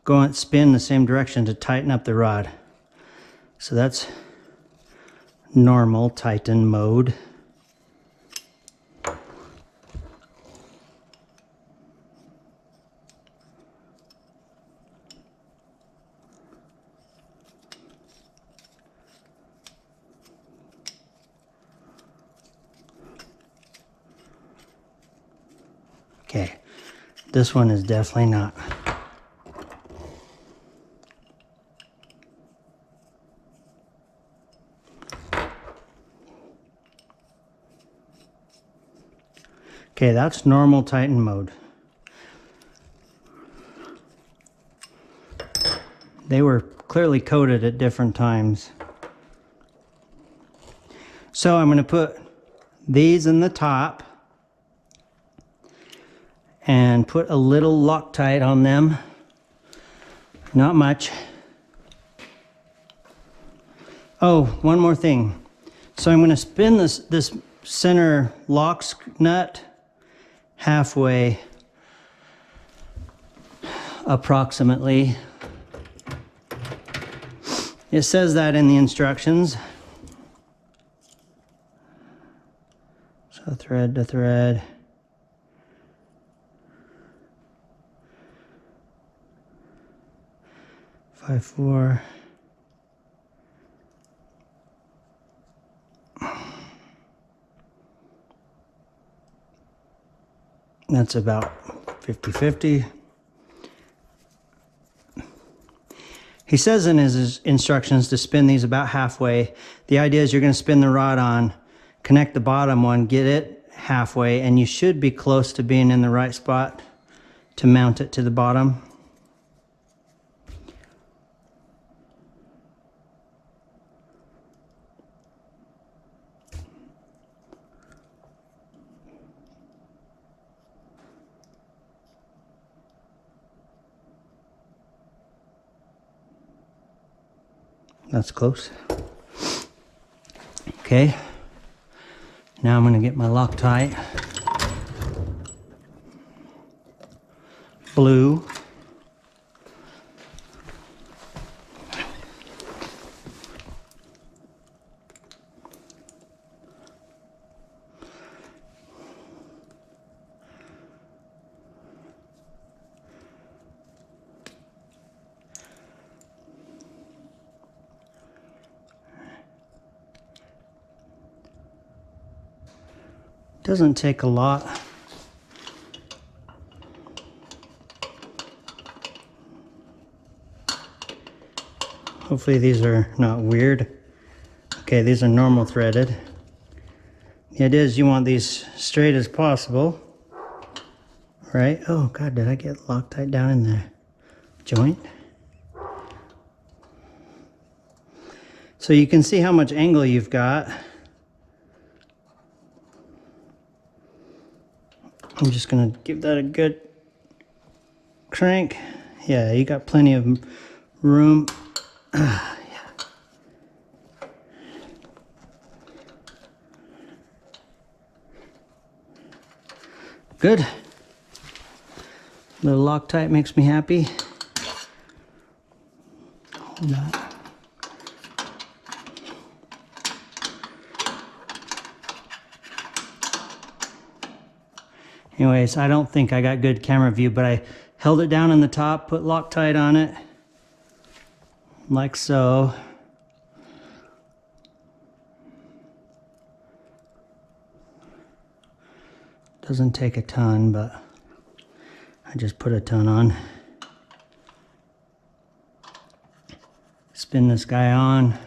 going spin the same direction to tighten up the rod. So that's normal tighten mode. Okay, this one is definitely not. Okay, that's normal Titan mode. They were clearly coated at different times. So I'm going to put these in the top and put a little Loctite on them. Not much. Oh, one more thing. So I'm going to spin this center lock nut halfway, approximately. It says that in the instructions. So thread to thread. Five, 4. That's about 50-50. He says in his instructions to spin these about halfway. The idea is you're going to spin the rod on, connect the bottom one, get it halfway, and you should be close to being in the right spot to mount it to the bottom. That's close. Okay. Now I'm going to get my Loctite. Blue. Doesn't take a lot. Hopefully these are not weird. Okay, these are normal threaded. The idea is you want these straight as possible, right? Oh God, did I get Loctite down in the joint? So you can see how much angle you've got. I'm just gonna give that a good crank. Yeah, you got plenty of room. Yeah. Good. Little Loctite makes me happy. Hold that. Anyways, I don't think I got good camera view, but I held it down in the top, put Loctite on it, like so. Doesn't take a ton, but I just put a ton on. Spin this guy on.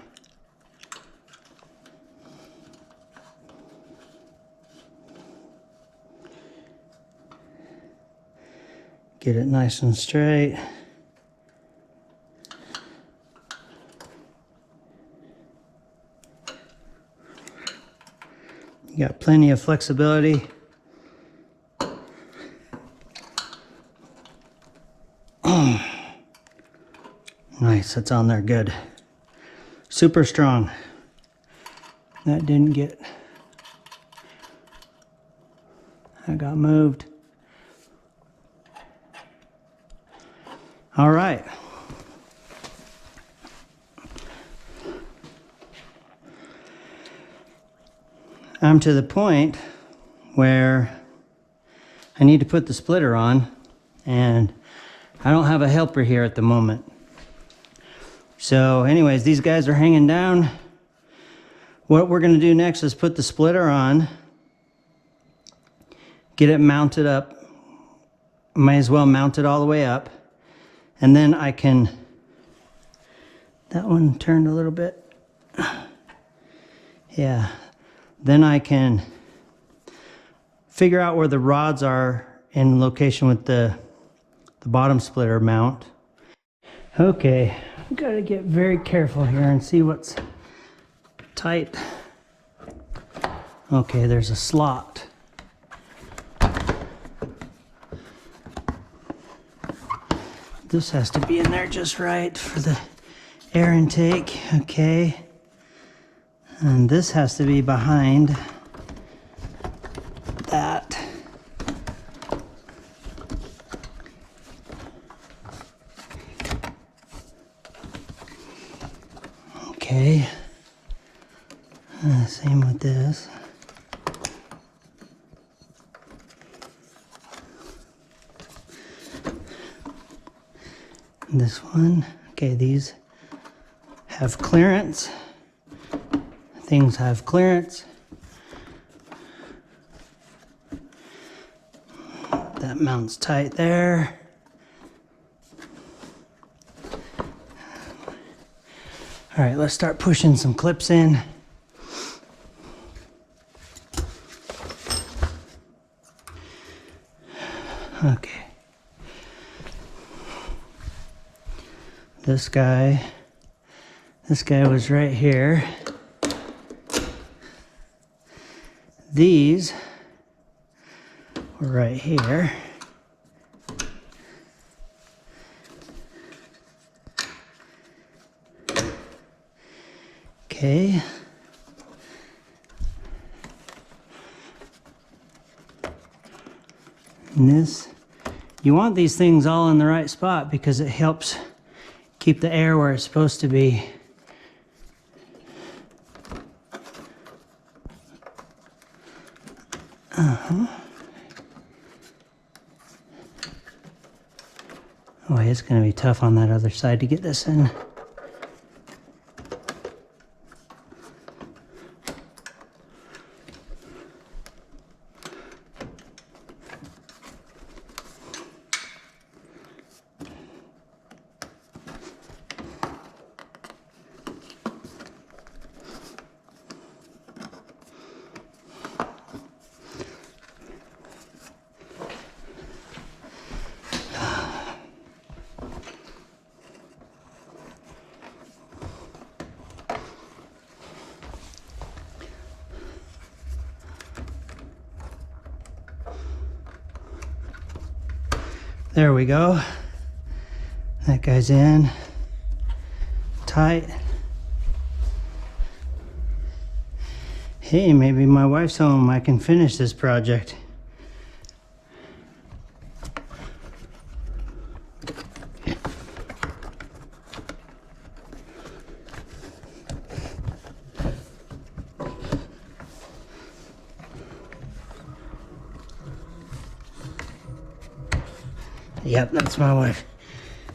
Get it nice and straight. You got plenty of flexibility. Nice, that's on there good. Super strong. That didn't get, that got moved. All right. I'm to the point where I need to put the splitter on, and I don't have a helper here at the moment. So anyways, these guys are hanging down. What we're gonna do next is put the splitter on, get it mounted up might as well mount it all the way up. And then I can, that one turned a little bit. Yeah. Then I can figure out where the rods are in location with the bottom splitter mount. Okay, gotta get very careful here and see what's tight. Okay, there's a slot. This has to be in there just right for the air intake. Okay. And this has to be behind that. Okay. Same with this. This one. Okay, these have clearance. Things have clearance. That mounts tight there. All right, let's start pushing some clips in. Okay. This guy was right here. These were right here. Okay. And this, you want these things all in the right spot because it helps keep the air where it's supposed to be. Oh, it's going to be tough on that other side to get this in. There we go. That guy's in. Tight. Hey, maybe my wife's home. I can finish this project. Yep, that's my wife.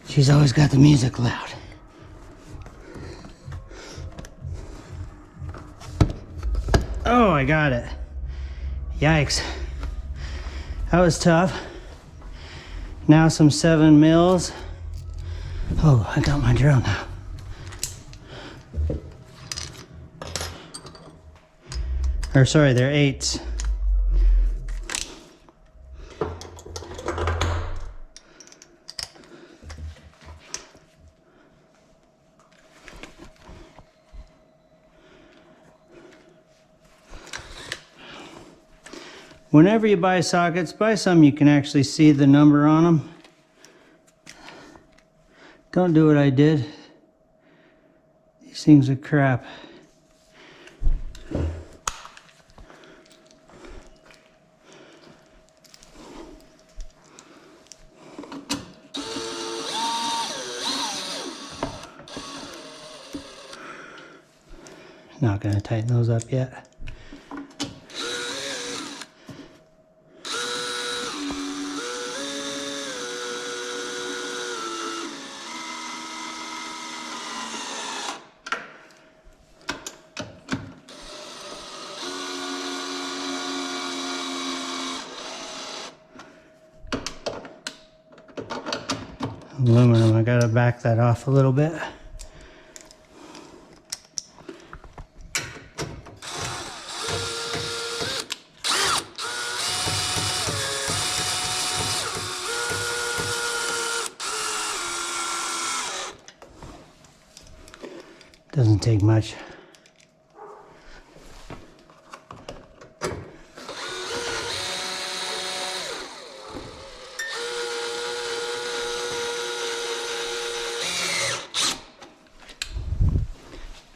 She's always got the music loud. Oh, I got it. Yikes. That was tough. Now some 7 mils. Oh, I got my drill now. Or sorry, they're 8s. Whenever you buy sockets, buy some you can actually see the number on them. Don't do what I did. These things are crap. Not gonna tighten those up yet. aluminum. I gotta back that off a little bit. Doesn't take much.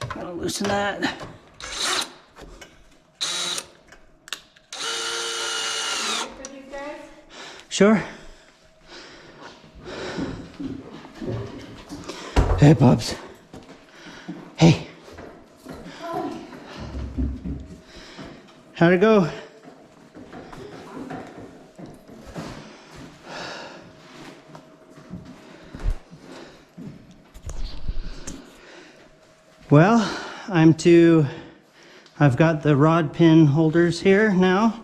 Gotta loosen that. Sure. Hey, Bubs. Hey. How'd it go? Well, I've got the rod pin holders here now.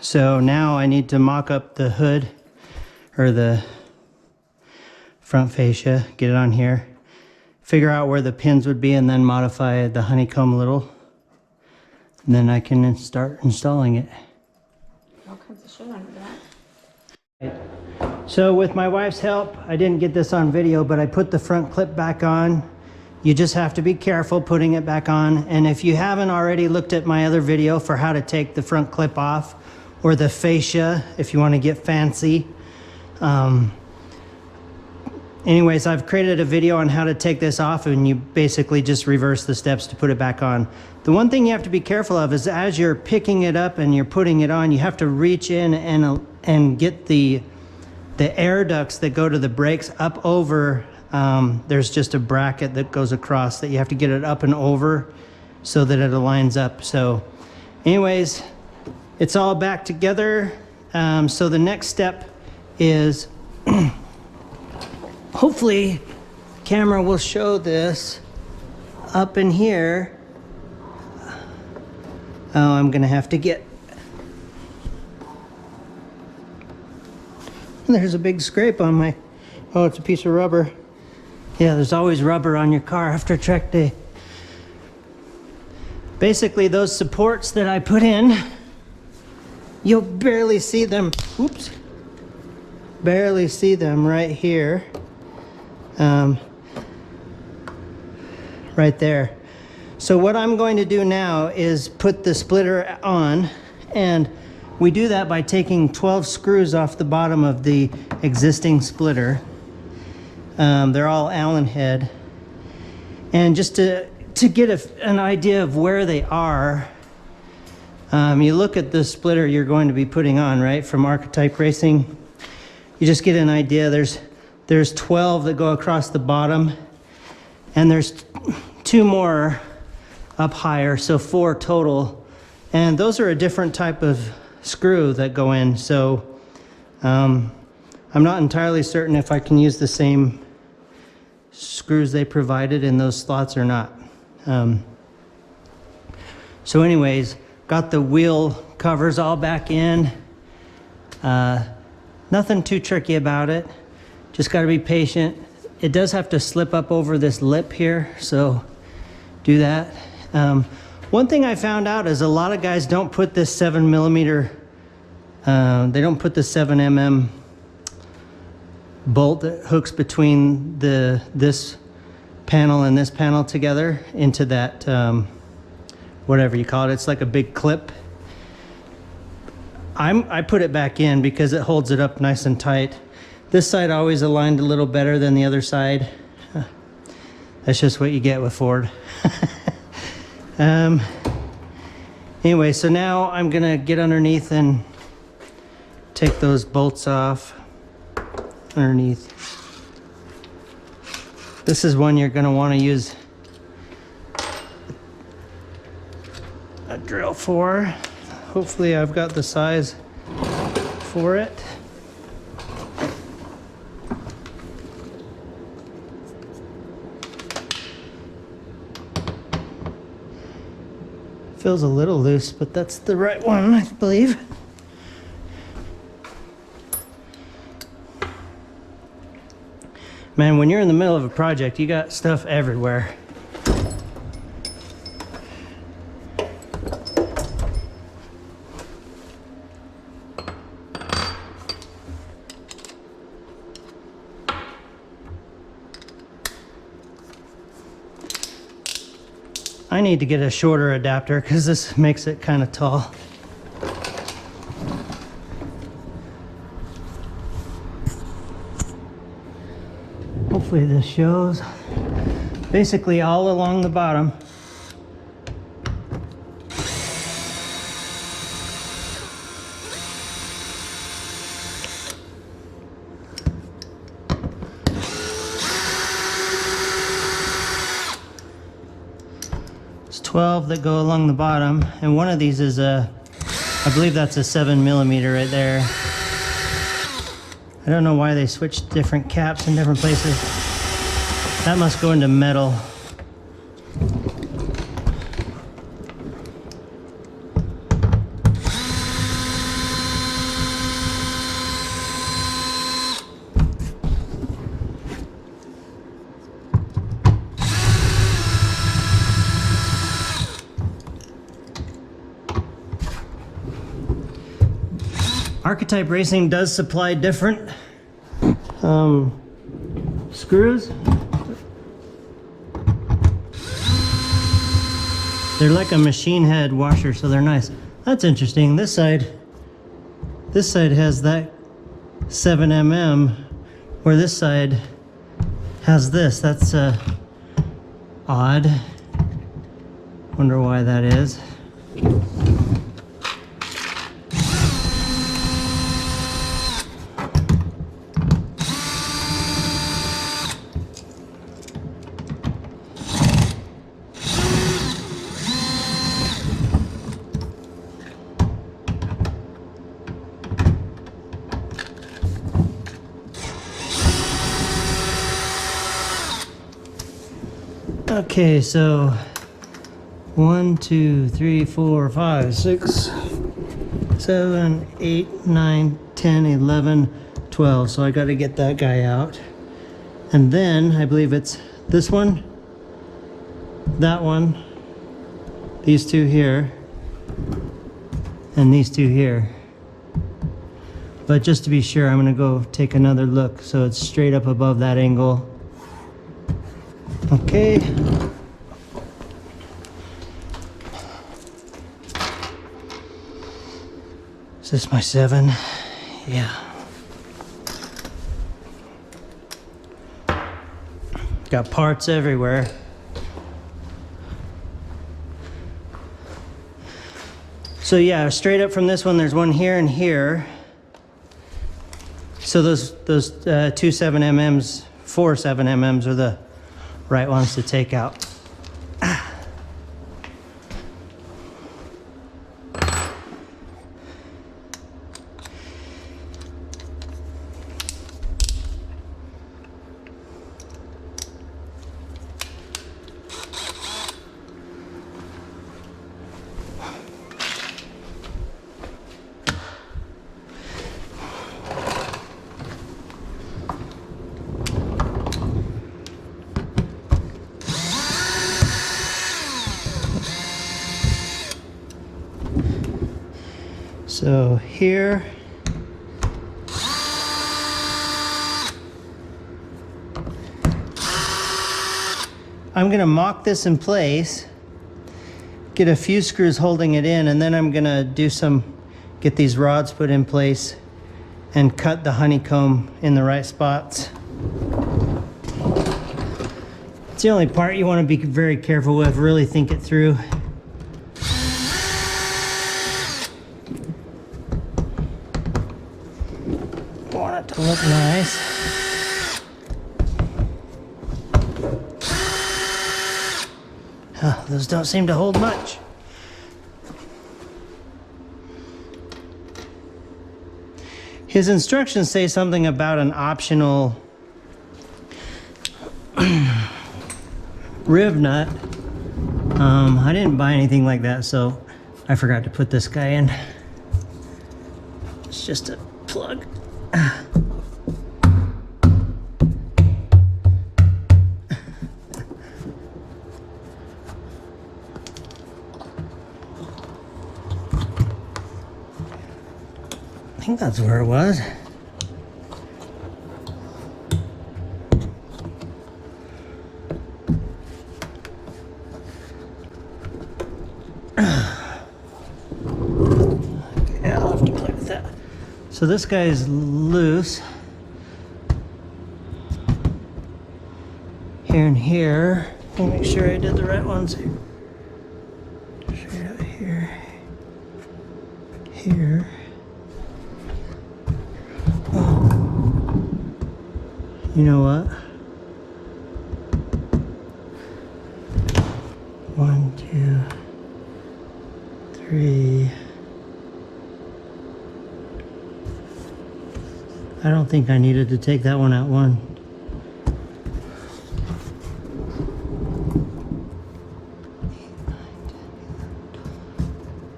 So now I need to mock up the hood or the front fascia, get it on here, figure out where the pins would be, and then modify the honeycomb a little. And then I can start installing it. All kinds of shit under that. So with my wife's help, I didn't get this on video, but I put the front clip back on. You just have to be careful putting it back on. And if you haven't already looked at my other video for how to take the front clip off, or the fascia, if you want to get fancy. Anyways, I've created a video on how to take this off, and you basically just reverse the steps to put it back on. The one thing you have to be careful of is as you're picking it up and you're putting it on, you have to reach in and get the air ducts that go to the brakes up over. There's just a bracket that goes across that you have to get it up and over so that it aligns up. So anyways, it's all back together. So the next step is hopefully camera will show this up in here. Oh, I'm gonna have to get, there's a big scrape on my, oh, it's a piece of rubber. Yeah, there's always rubber on your car after track day. Basically those supports that I put in, you'll barely see them, oops, barely see them right here, right there. So what I'm going to do now is put the splitter on, and we do that by taking 12 screws off the bottom of the existing splitter. They're all Allen head, and just to get an idea of where they are, you look at the splitter you're going to be putting on, right, from Archetype Racing. You just get an idea. There's 12 that go across the bottom, and there's 2 more up higher, so 4 total. And those are a different type of screw that go in. So I'm not entirely certain if I can use the same screws they provided in those slots or not. So anyways, got the wheel covers all back in. Nothing too tricky about it. Just got to be patient. It does have to slip up over this lip here, so do that. One thing I found out is a lot of guys don't put this 7mm, they don't put the 7mm bolt that hooks between this panel and this panel together into that, whatever you call it. It's like a big clip. I put it back in because it holds it up nice and tight. This side always aligned a little better than the other side. That's just what you get with Ford. Anyway, so now I'm gonna get underneath and take those bolts off underneath. This is one you're gonna wanna use a drill for. Hopefully I've got the size for it. Feels a little loose, but that's the right one, I believe. Man, when you're in the middle of a project, you got stuff everywhere. I need to get a shorter adapter because this makes it kind of tall. Hopefully this shows. Basically all along the bottom. It's 12 that go along the bottom, and one of these is I believe that's a 7mm right there. I don't know why they switched different caps in different places. That must go into metal. Archetype Racing does supply different screws. They're like a machine head washer, so they're nice. That's interesting. This side has that 7mm, where this side has this. That's odd. Wonder why that is. Okay, so 1, 2, 3, 4, 5, 6, 7, 8, 9, 10, 11, 12. So I got to get that guy out. And then I believe it's this one, that one, these two here, and these two here. But just to be sure, I'm going to go take another look so it's straight up above that angle. Okay. Is this my 7? Yeah. Got parts everywhere. So yeah, straight up from this one, there's one here and here. So those 2 7mm, 4 7mm are the right ones to take out. So here, I'm going to mock this in place, get a few screws holding it in, and then I'm going to get these rods put in place and cut the honeycomb in the right spots. It's the only part you want to be very careful with, really think it through. Want it to look nice. Oh, those don't seem to hold much. His instructions say something about an optional riv nut. I didn't buy anything like that, so I forgot to put this guy in. It's just a plug. think that's where it was. Yeah, I'll have to play with that. So this guy is loose. Here and here. Let me make sure I did the right ones. Straight out here. Here. Oh. You know what? 1, 2, 3. I don't think I needed to take that one out one.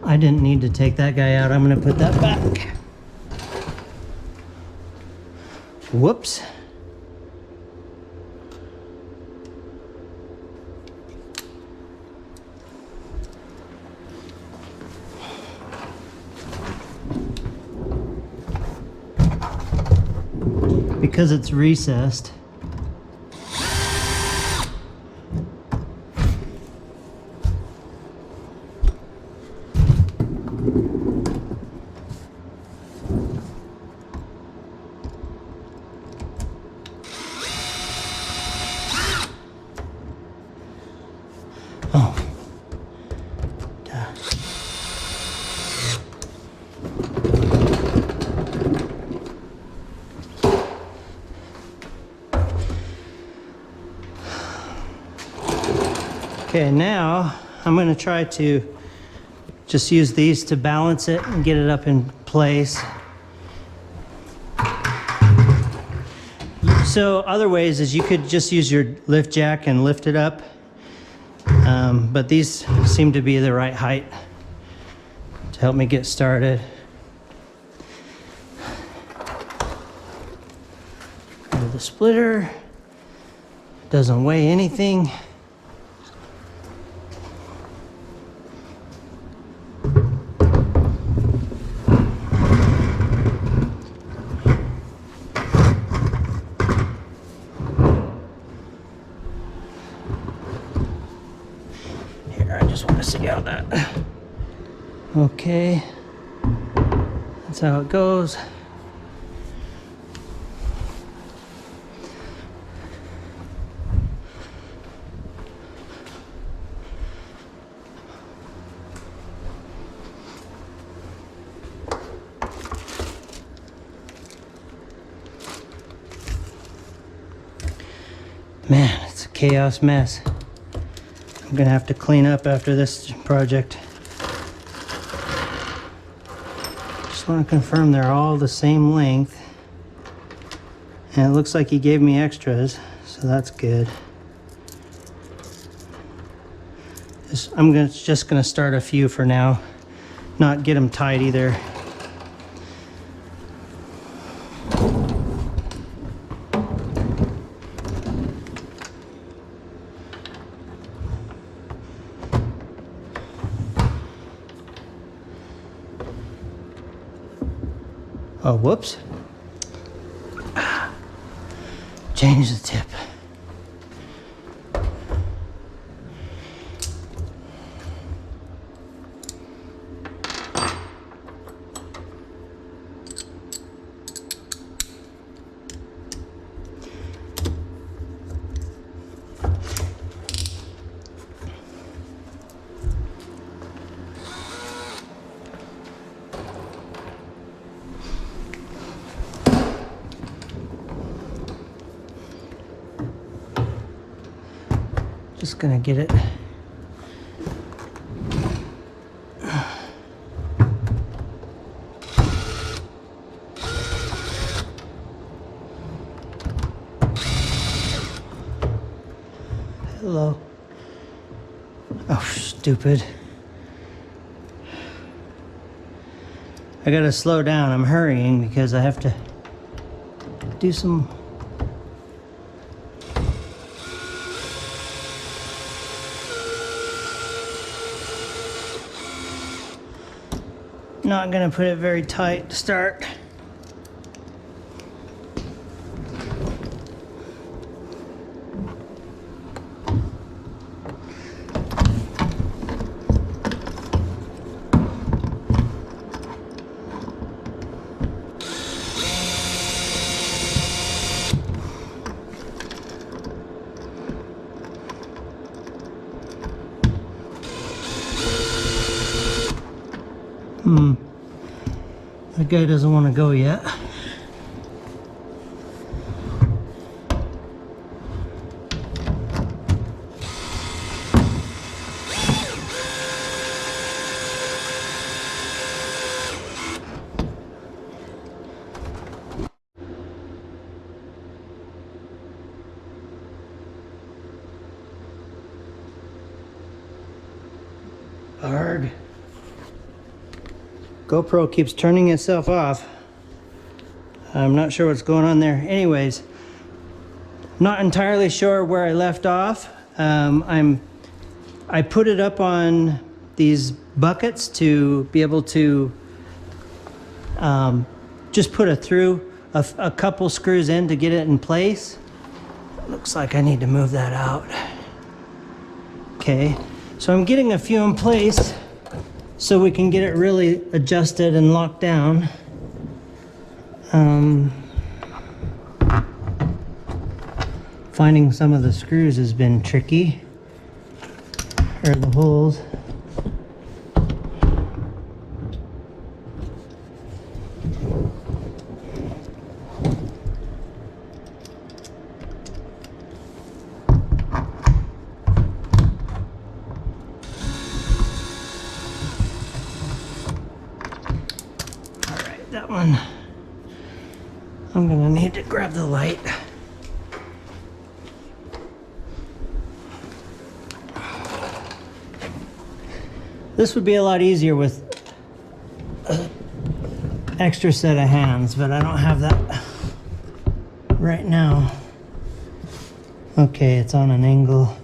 I didn't need to take that guy out. I'm going to put that back. Whoops. Because it's recessed. Oh. Duh. Okay, now I'm going to try to just use these to balance it and get it up in place. So other ways is you could just use your lift jack and lift it up. But these seem to be the right height to help me get started. Go to the splitter. Doesn't weigh anything. Okay, that's how it goes. Man, it's a chaos mess. I'm gonna have to clean up after this project. Just want to confirm they're all the same length. And it looks like he gave me extras, so that's good. I'm just gonna start a few for now, not get them tight either. Oh, whoops. Change the tip. Just gonna get it. Hello. Oh, stupid. I gotta slow down. I'm hurrying because I have to do some. Not gonna put it very tight to start. That guy doesn't want to go yet. Arg. GoPro keeps turning itself off. I'm not sure what's going on there. Anyways, not entirely sure where I left off. I put it up on these buckets to be able to just put a couple screws in to get it in place. Looks like I need to move that out. Okay, so I'm getting a few in place so we can get it really adjusted and locked down. Finding some of the screws has been tricky, or the holes. That one, I'm gonna need to grab the light. This would be a lot easier with an extra set of hands, but I don't have that right now. Okay, it's on an angle.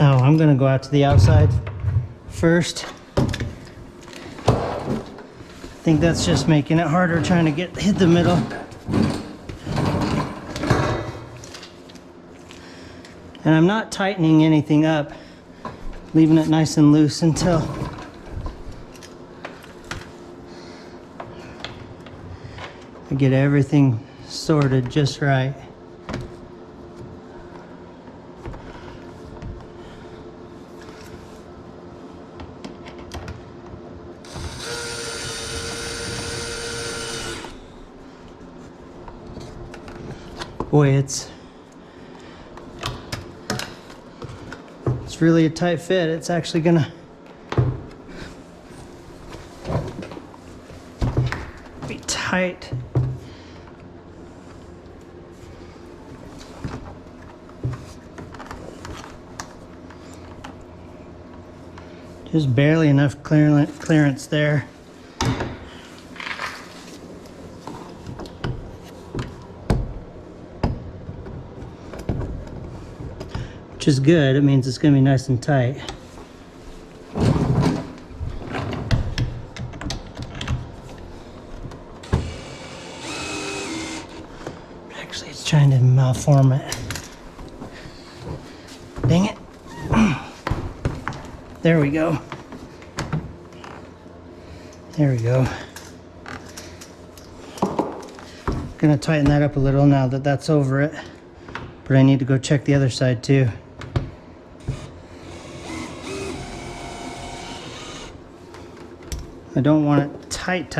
Oh, I'm gonna go out to the outside first. I think that's just making it harder trying to hit the middle. And I'm not tightening anything up, leaving it nice and loose until I get everything sorted just right. Boy, it's really a tight fit. It's actually gonna be tight. Just barely enough clearance there. Which is good. It means it's going to be nice and tight. Actually, it's trying to malform it. Dang it. There we go. There we go. Gonna tighten that up a little now that that's over it. But I need to go check the other side too. I don't want it tight.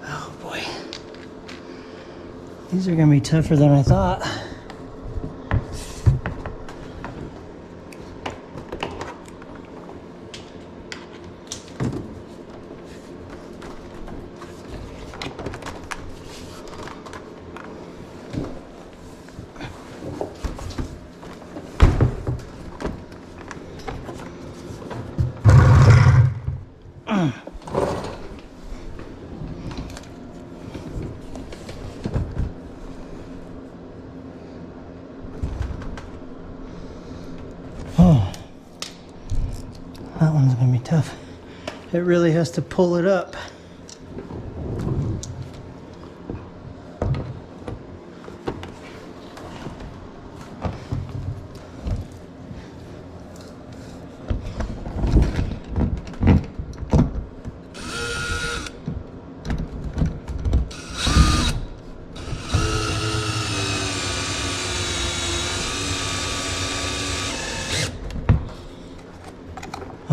Oh boy. These are gonna be tougher than I thought. That one's gonna be tough. It really has to pull it up.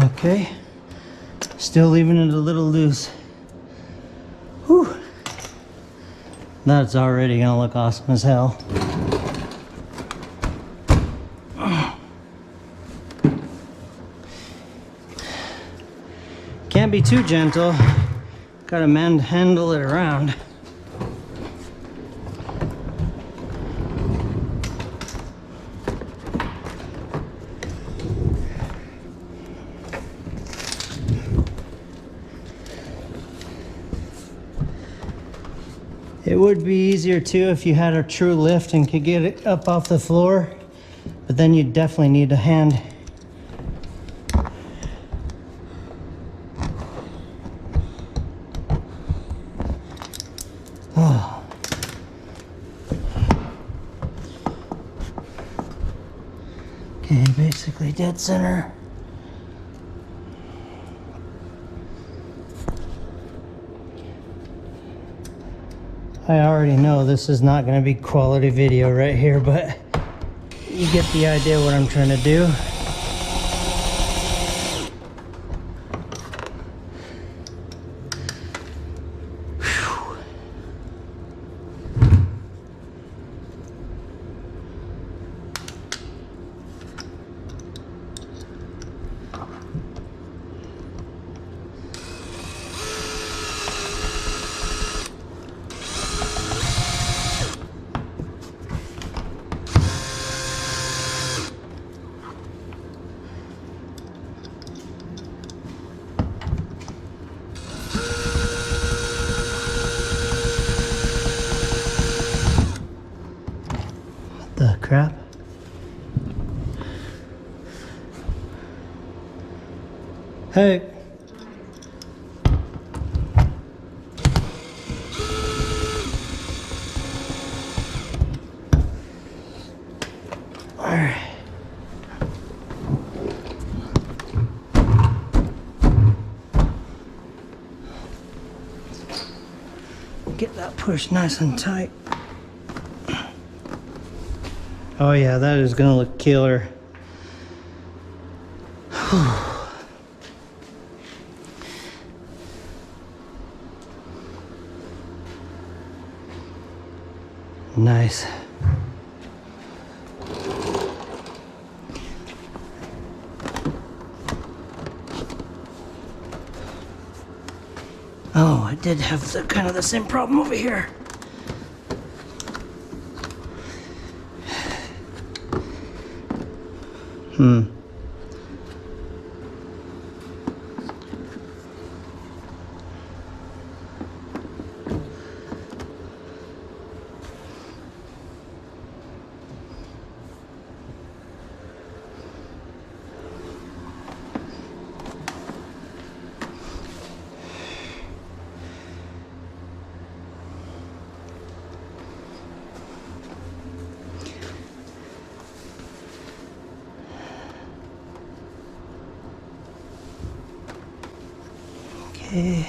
Okay, still leaving it a little loose. Whew. That's already gonna look awesome as hell. Can't be too gentle. Gotta handle it around. It would be easier too if you had a true lift and could get it up off the floor, but then you definitely need a hand. Oh. Okay, basically dead center. I already know this is not going to be quality video right here, but you get the idea what I'm trying to do. Whew. The crap. Hey. All right. Get that pushed nice and tight. Oh yeah, that is gonna look killer. Nice. Oh, I did have kind of the same problem over here. Okay.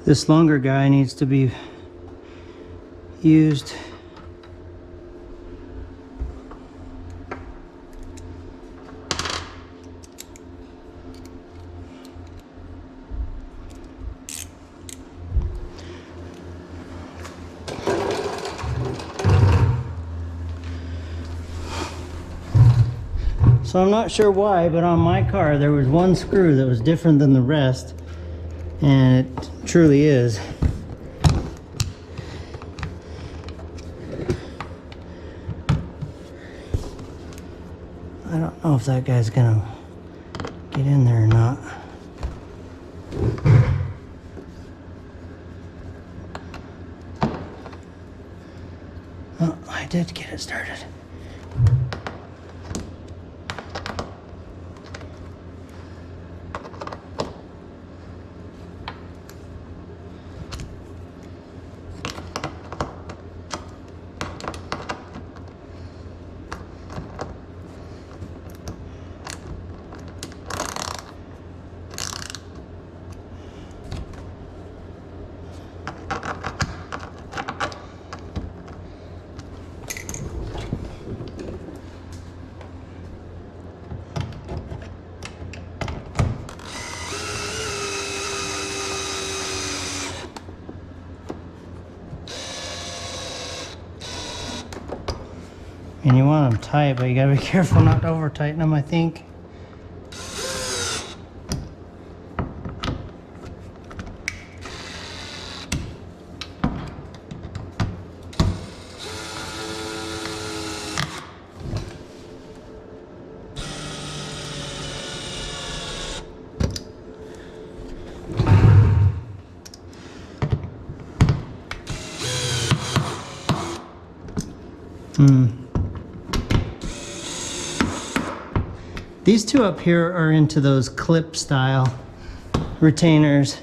This longer guy needs to be used. So I'm not sure why, but on my car there was one screw that was different than the rest, and it truly is. I don't know if that guy's gonna get in there or not. did get it started. And you want them tight, but you gotta be careful not to over tighten them, I think. These two up here are into those clip style retainers.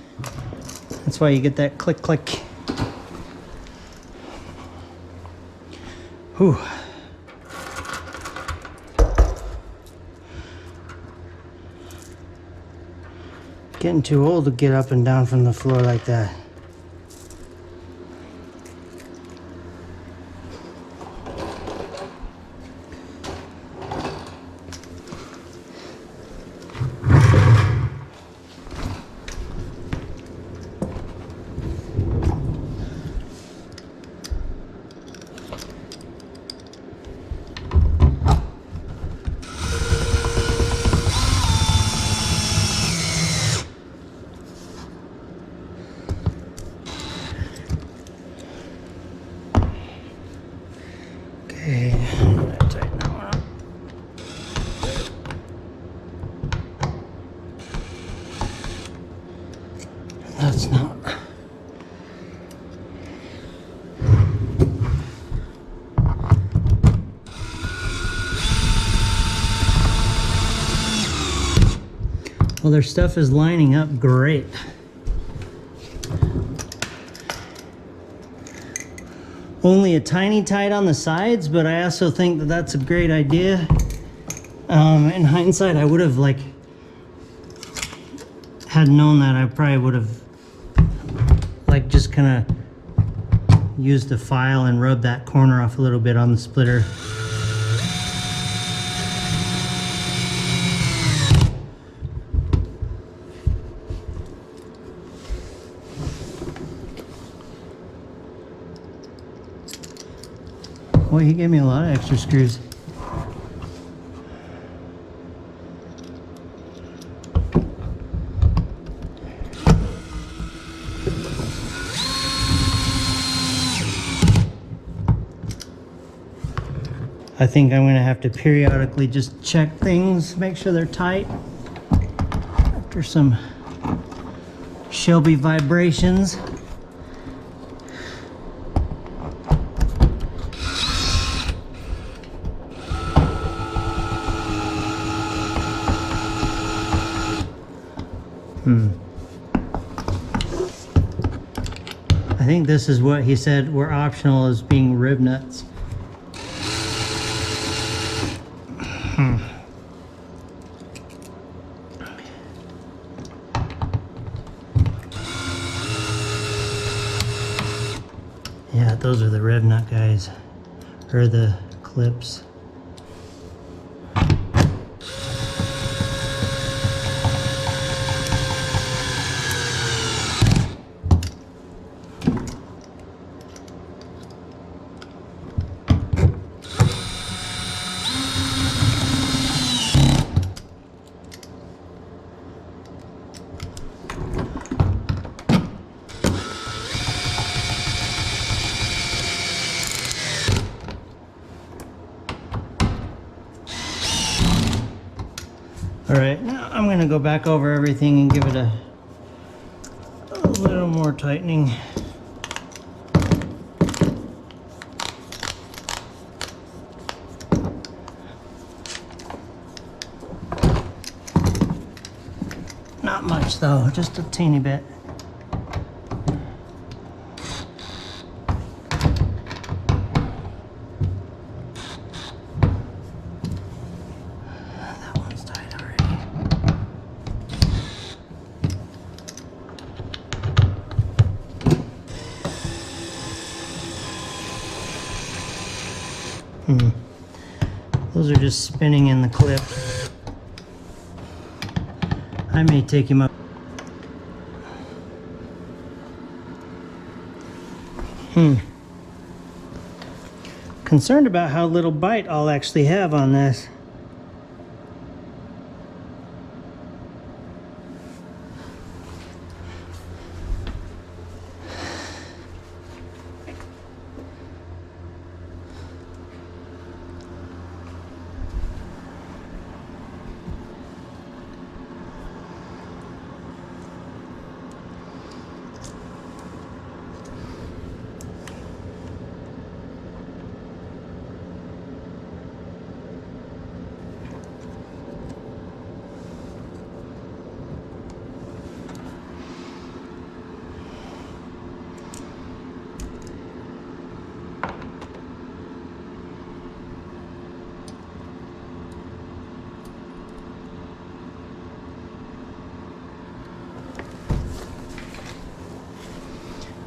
That's why you get that click click. Whew. Getting too old to get up and down from the floor like that. Okay, tighten that one up. That's not. Well, their stuff is lining up great. Only a tiny tight on the sides, but I also think that that's a great idea. In hindsight, I would have had known that, I probably would have just kind of used a file and rubbed that corner off a little bit on the splitter. Well, he gave me a lot of extra screws. I think I'm going to have to periodically just check things, make sure they're tight. After some Shelby vibrations. I think this is what he said were optional as being rib nuts. Yeah, those are the rib nut guys, or the clips. All right, now I'm gonna go back over everything and give it a little more tightening. much though, just a teeny bit. That one's tight already. Those are just spinning in the clip. I may take him up. Concerned about how little bite I'll actually have on this.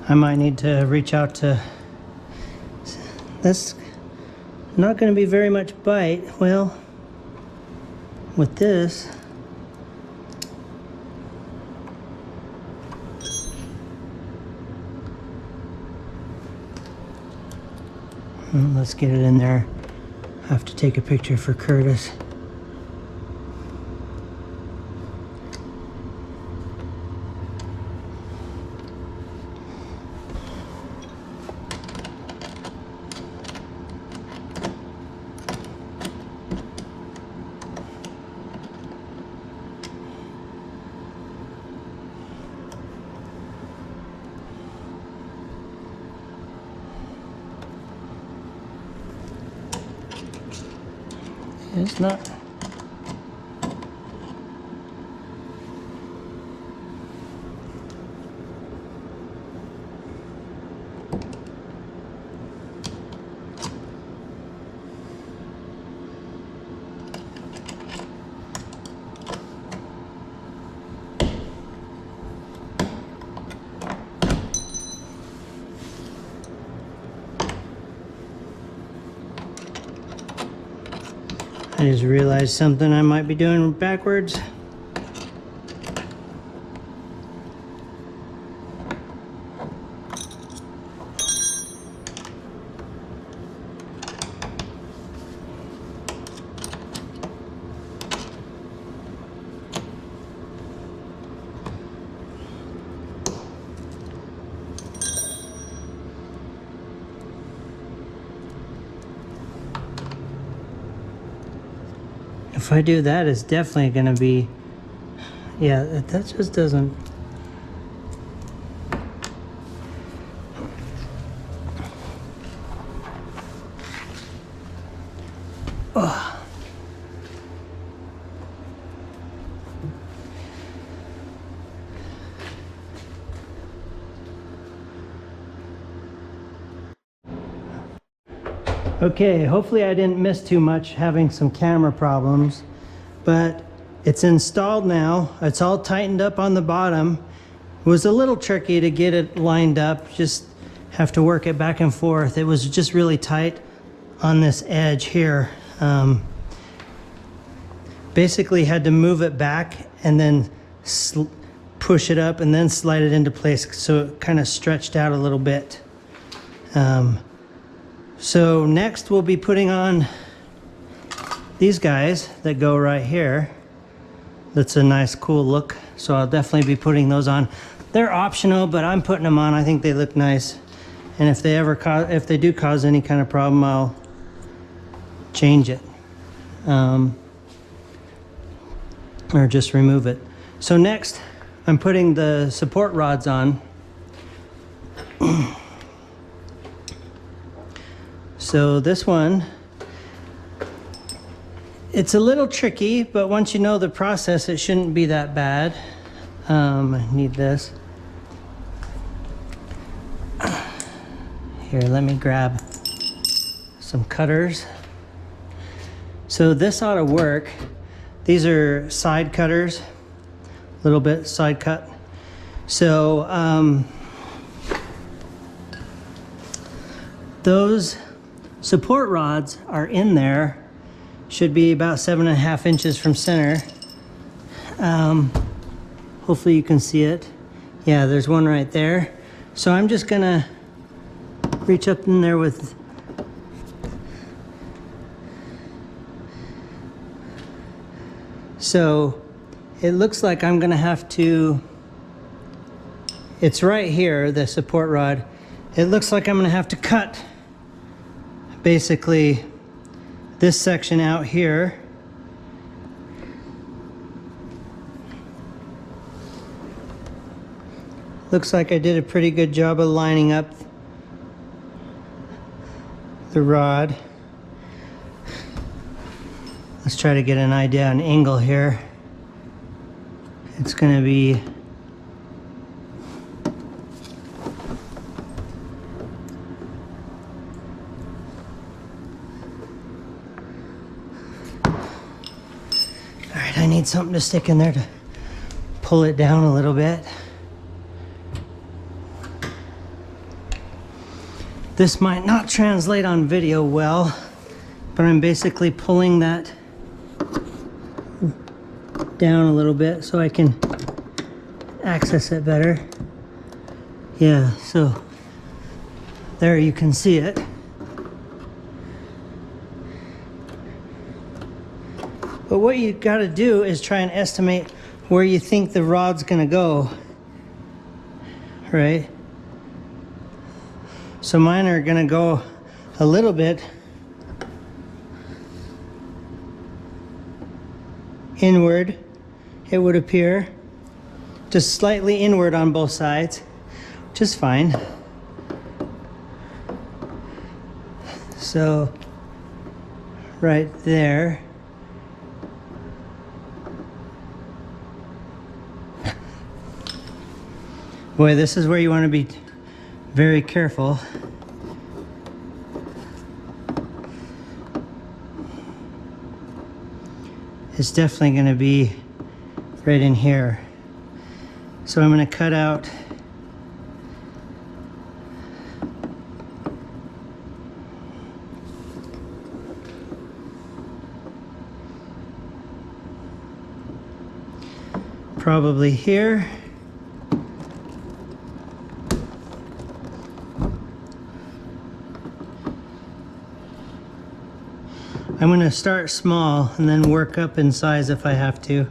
I might need to reach out to, that's not going to be very much bite. Well, with this, let's get it in there. I have to take a picture for Curtis. It's not. I just realized something I might be doing backwards. If I do that, it's definitely going to be, yeah, that just doesn't. Oh. Okay, hopefully I didn't miss too much having some camera problems, but it's installed now. It's all tightened up on the bottom. It was a little tricky to get it lined up, just have to work it back and forth. It was just really tight on this edge here. Basically had to move it back and then push it up and then slide it into place, so it kind of stretched out a little bit. So next we'll be putting on these guys that go right here. That's a nice cool look, so I'll definitely be putting those on. They're optional, but I'm putting them on. I think they look nice, and if they do cause any kind of problem, I'll change it or just remove it. So next I'm putting the support rods on. So this one, it's a little tricky, but once you know the process, it shouldn't be that bad. I need this. Here, let me grab some cutters. So this ought to work. These are side cutters, a little bit side cut. So those support rods are in there, should be about 7.5 inches from center. Hopefully you can see it. Yeah, there's one right there. So I'm just gonna reach up in there with so it looks like I'm gonna have to, it's right here, the support rod. It looks like I'm gonna have to cut basically this section out here. Looks like I did a pretty good job of lining up the rod. Let's try to get an idea on angle here. It's going to be all right, I need something to stick in there to pull it down a little bit. This might not translate on video well, but I'm basically pulling that down a little bit so I can access it better. Yeah, so there you can see it. But what you got to do is try and estimate where you think the rod's gonna go, right? So mine are gonna go a little bit inward, it would appear. Just slightly inward on both sides, which is fine. So, right there. Boy, this is where you want to be very careful. It's definitely going to be right in here. So I'm going to cut out probably here. I'm going to start small and then work up in size if I have to.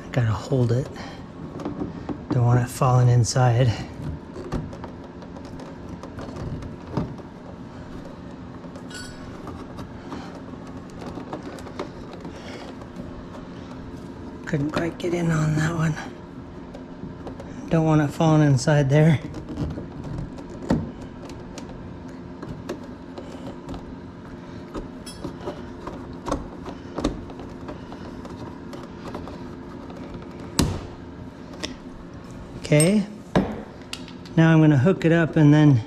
I gotta hold it. Don't want it falling inside. Couldn't quite get in on that one. Don't want it falling inside there. Okay, now I'm going to hook it up and then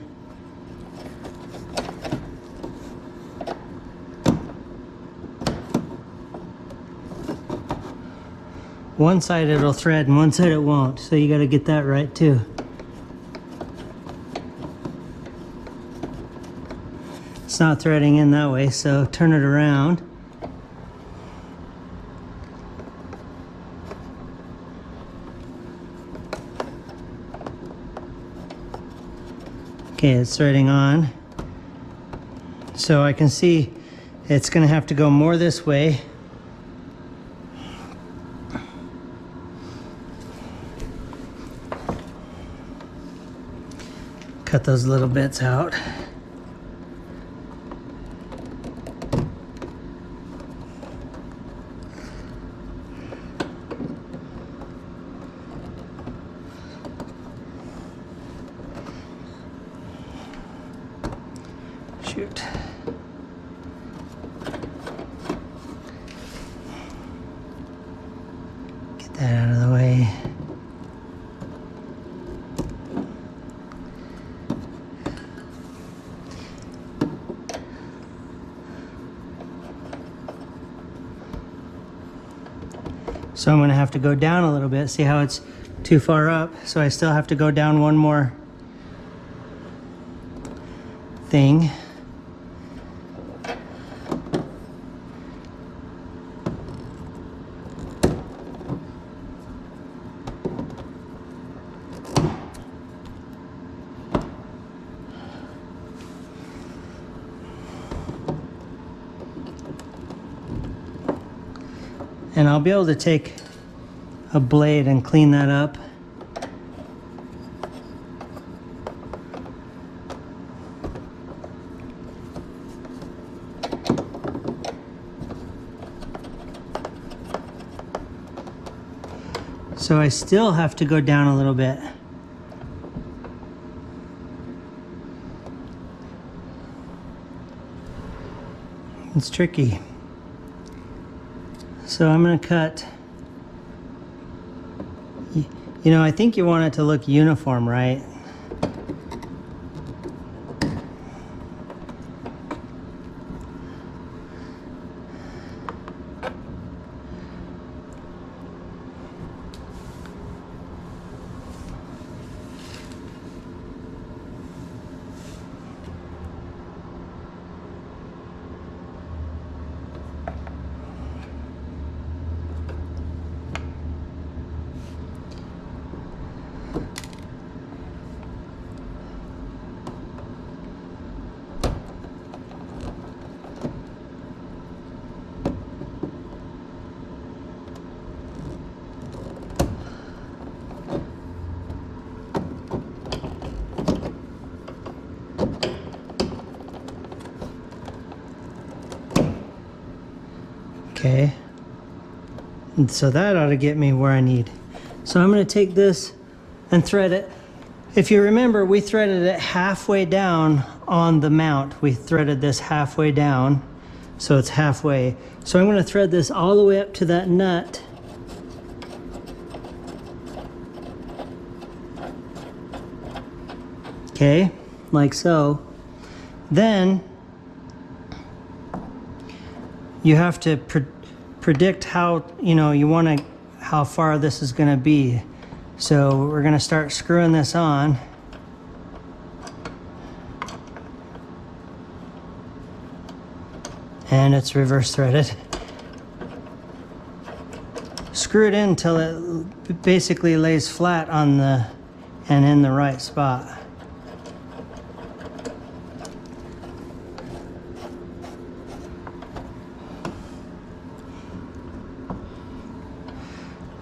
one side it'll thread and one side it won't, so you got to get that right too. It's not threading in that way, so turn it around. Okay, it's threading on. So I can see it's going to have to go more this way. Cut those little bits out. Shoot. Get that out of the way. So I'm going to have to go down a little bit. See how it's too far up? So I still have to go down one more thing. And I'll be able to take a blade and clean that up. So I still have to go down a little bit. It's tricky. So I'm going to cut, you know, I think you want it to look uniform, right? Okay, and so that ought to get me where I need. So I'm going to take this and thread it. If you remember, we threaded it halfway down on the mount. We threaded this halfway down, so it's halfway. So I'm going to thread this all the way up to that nut. Okay, like so. Then you have to predict how, you know, you want to, how far this is going to be. So we're going to start screwing this on. And it's reverse threaded. Screw it in until it basically lays flat on the, and in the right spot.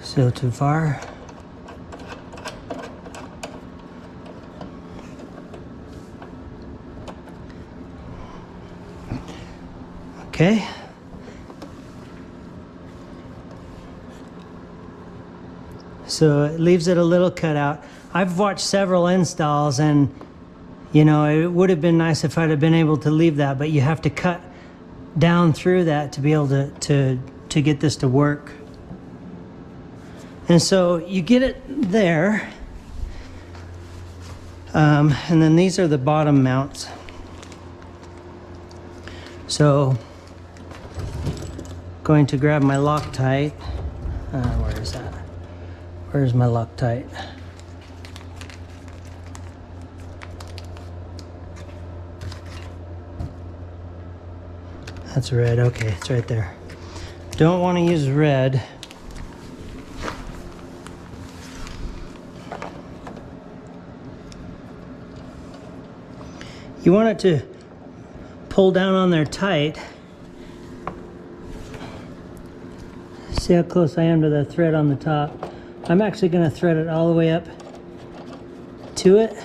Still too far. Okay. So it leaves it a little cut out. I've watched several installs, and you know, it would have been nice if I'd have been able to leave that, but you have to cut down through that to be able to get this to work. And so you get it there, and then these are the bottom mounts. So, going to grab my Loctite. Where is that? Where's my Loctite? That's red. Okay, it's right there. Don't want to use red. You want it to pull down on there tight. See how close I am to the thread on the top? I'm actually going to thread it all the way up to it.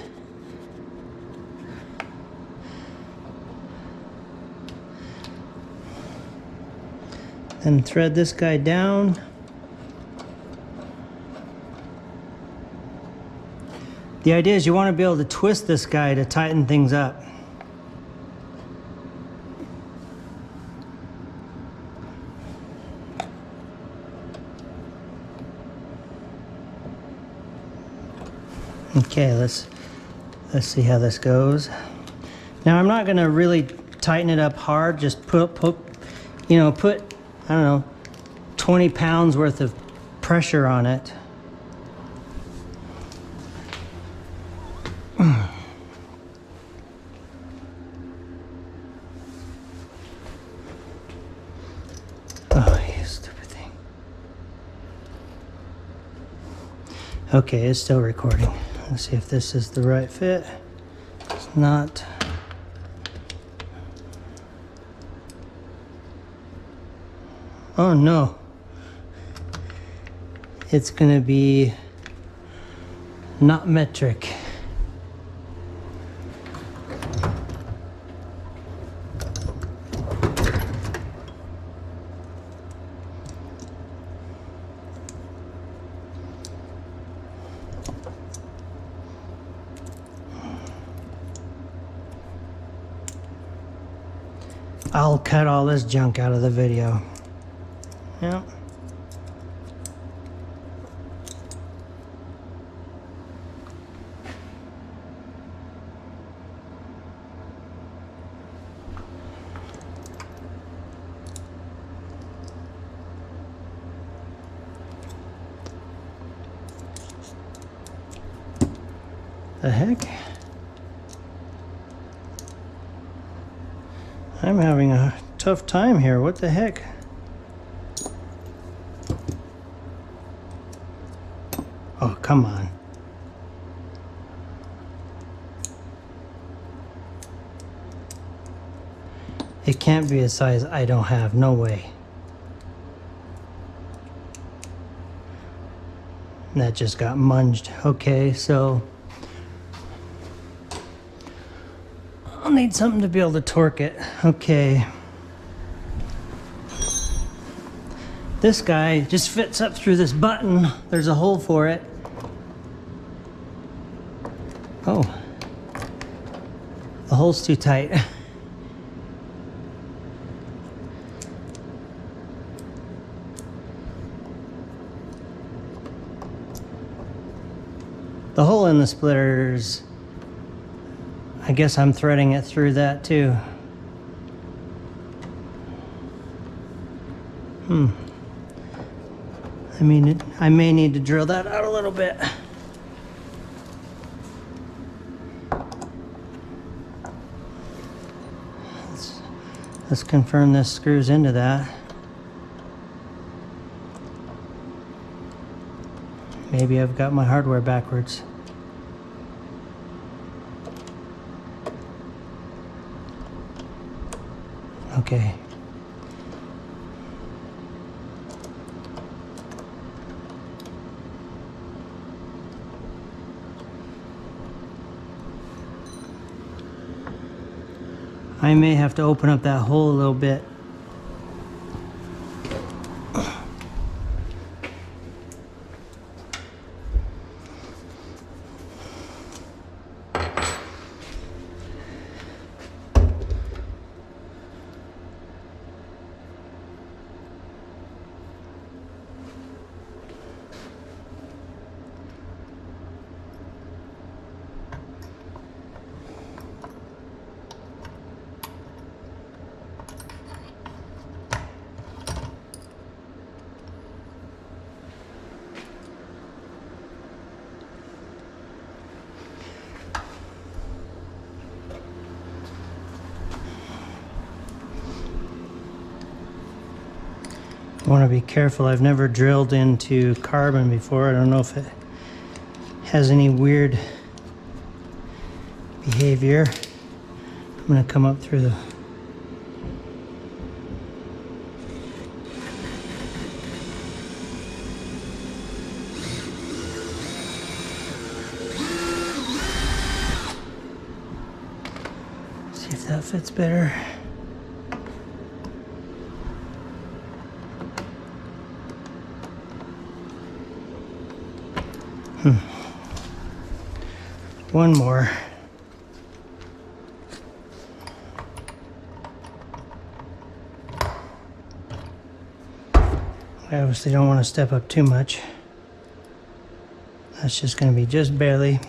Then thread this guy down. The idea is you want to be able to twist this guy to tighten things up. Okay, let's see how this goes. Now I'm not gonna really tighten it up hard, just put I don't know, 20 pounds worth of pressure on it. Oh, you stupid thing. Okay, it's still recording. Let's see if this is the right fit. It's not. Oh no. It's gonna be not metric. I'll cut all this junk out of the video. Yep. The heck? I'm having a tough time here. What the heck? Oh, come on. It can't be a size I don't have. No way. That just got munged. Okay, so I'll need something to be able to torque it. Okay. This guy just fits up through this button. There's a hole for it. Oh. The hole's too tight. The hole in the splitters, I guess I'm threading it through that too. I may need to drill that out a little bit. Let's confirm this screws into that. Maybe I've got my hardware backwards. Okay. I may have to open up that hole a little bit. I want to be careful. I've never drilled into carbon before. I don't know if it has any weird behavior. I'm going to come up through the... See if that fits better. One more. I obviously don't want to step up too much. That's just going to be just barely.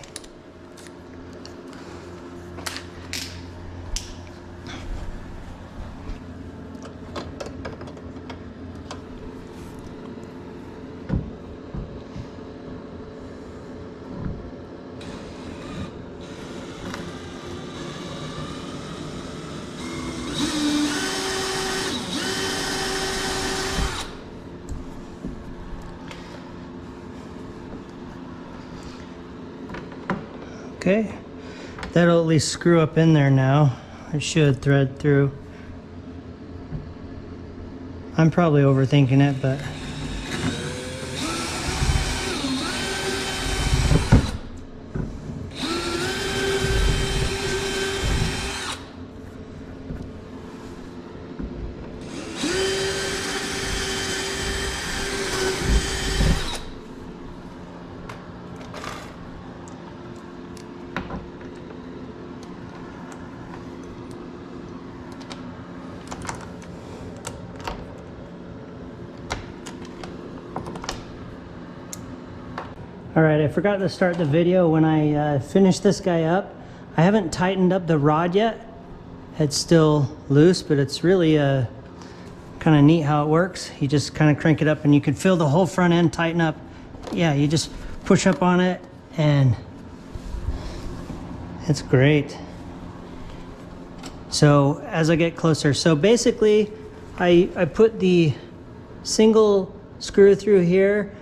Okay, that'll at least screw up in there now. It should thread through. I'm probably overthinking it, but all right, I forgot to start the video when I finished this guy up. I haven't tightened up the rod yet. It's still loose, but it's really kind of neat how it works. You just kind of crank it up and you can feel the whole front end tighten up. Yeah, you just push up on it and it's great. So as I get closer, so basically I put the single screw through here.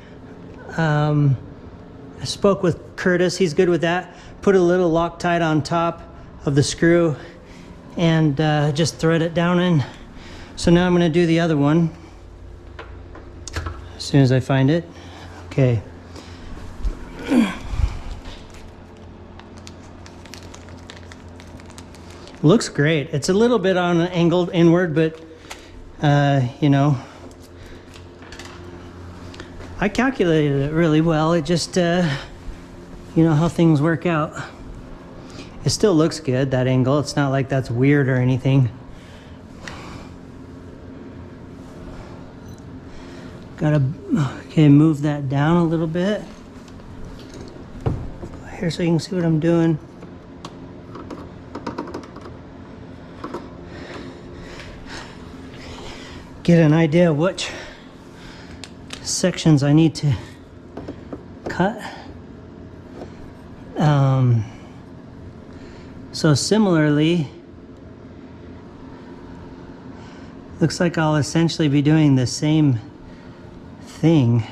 I spoke with Curtis, he's good with that. Put a little Loctite on top of the screw and just thread it down in. So now I'm gonna do the other one as soon as I find it. Okay. Looks great. It's a little bit on an angled inward, but you know, I calculated it really well. It just, you know how things work out. It still looks good, that angle. It's not like that's weird or anything. Gotta, okay, move that down a little bit. Here so you can see what I'm doing. Get an idea of which sections I need to cut. So similarly, looks like I'll essentially be doing the same thing.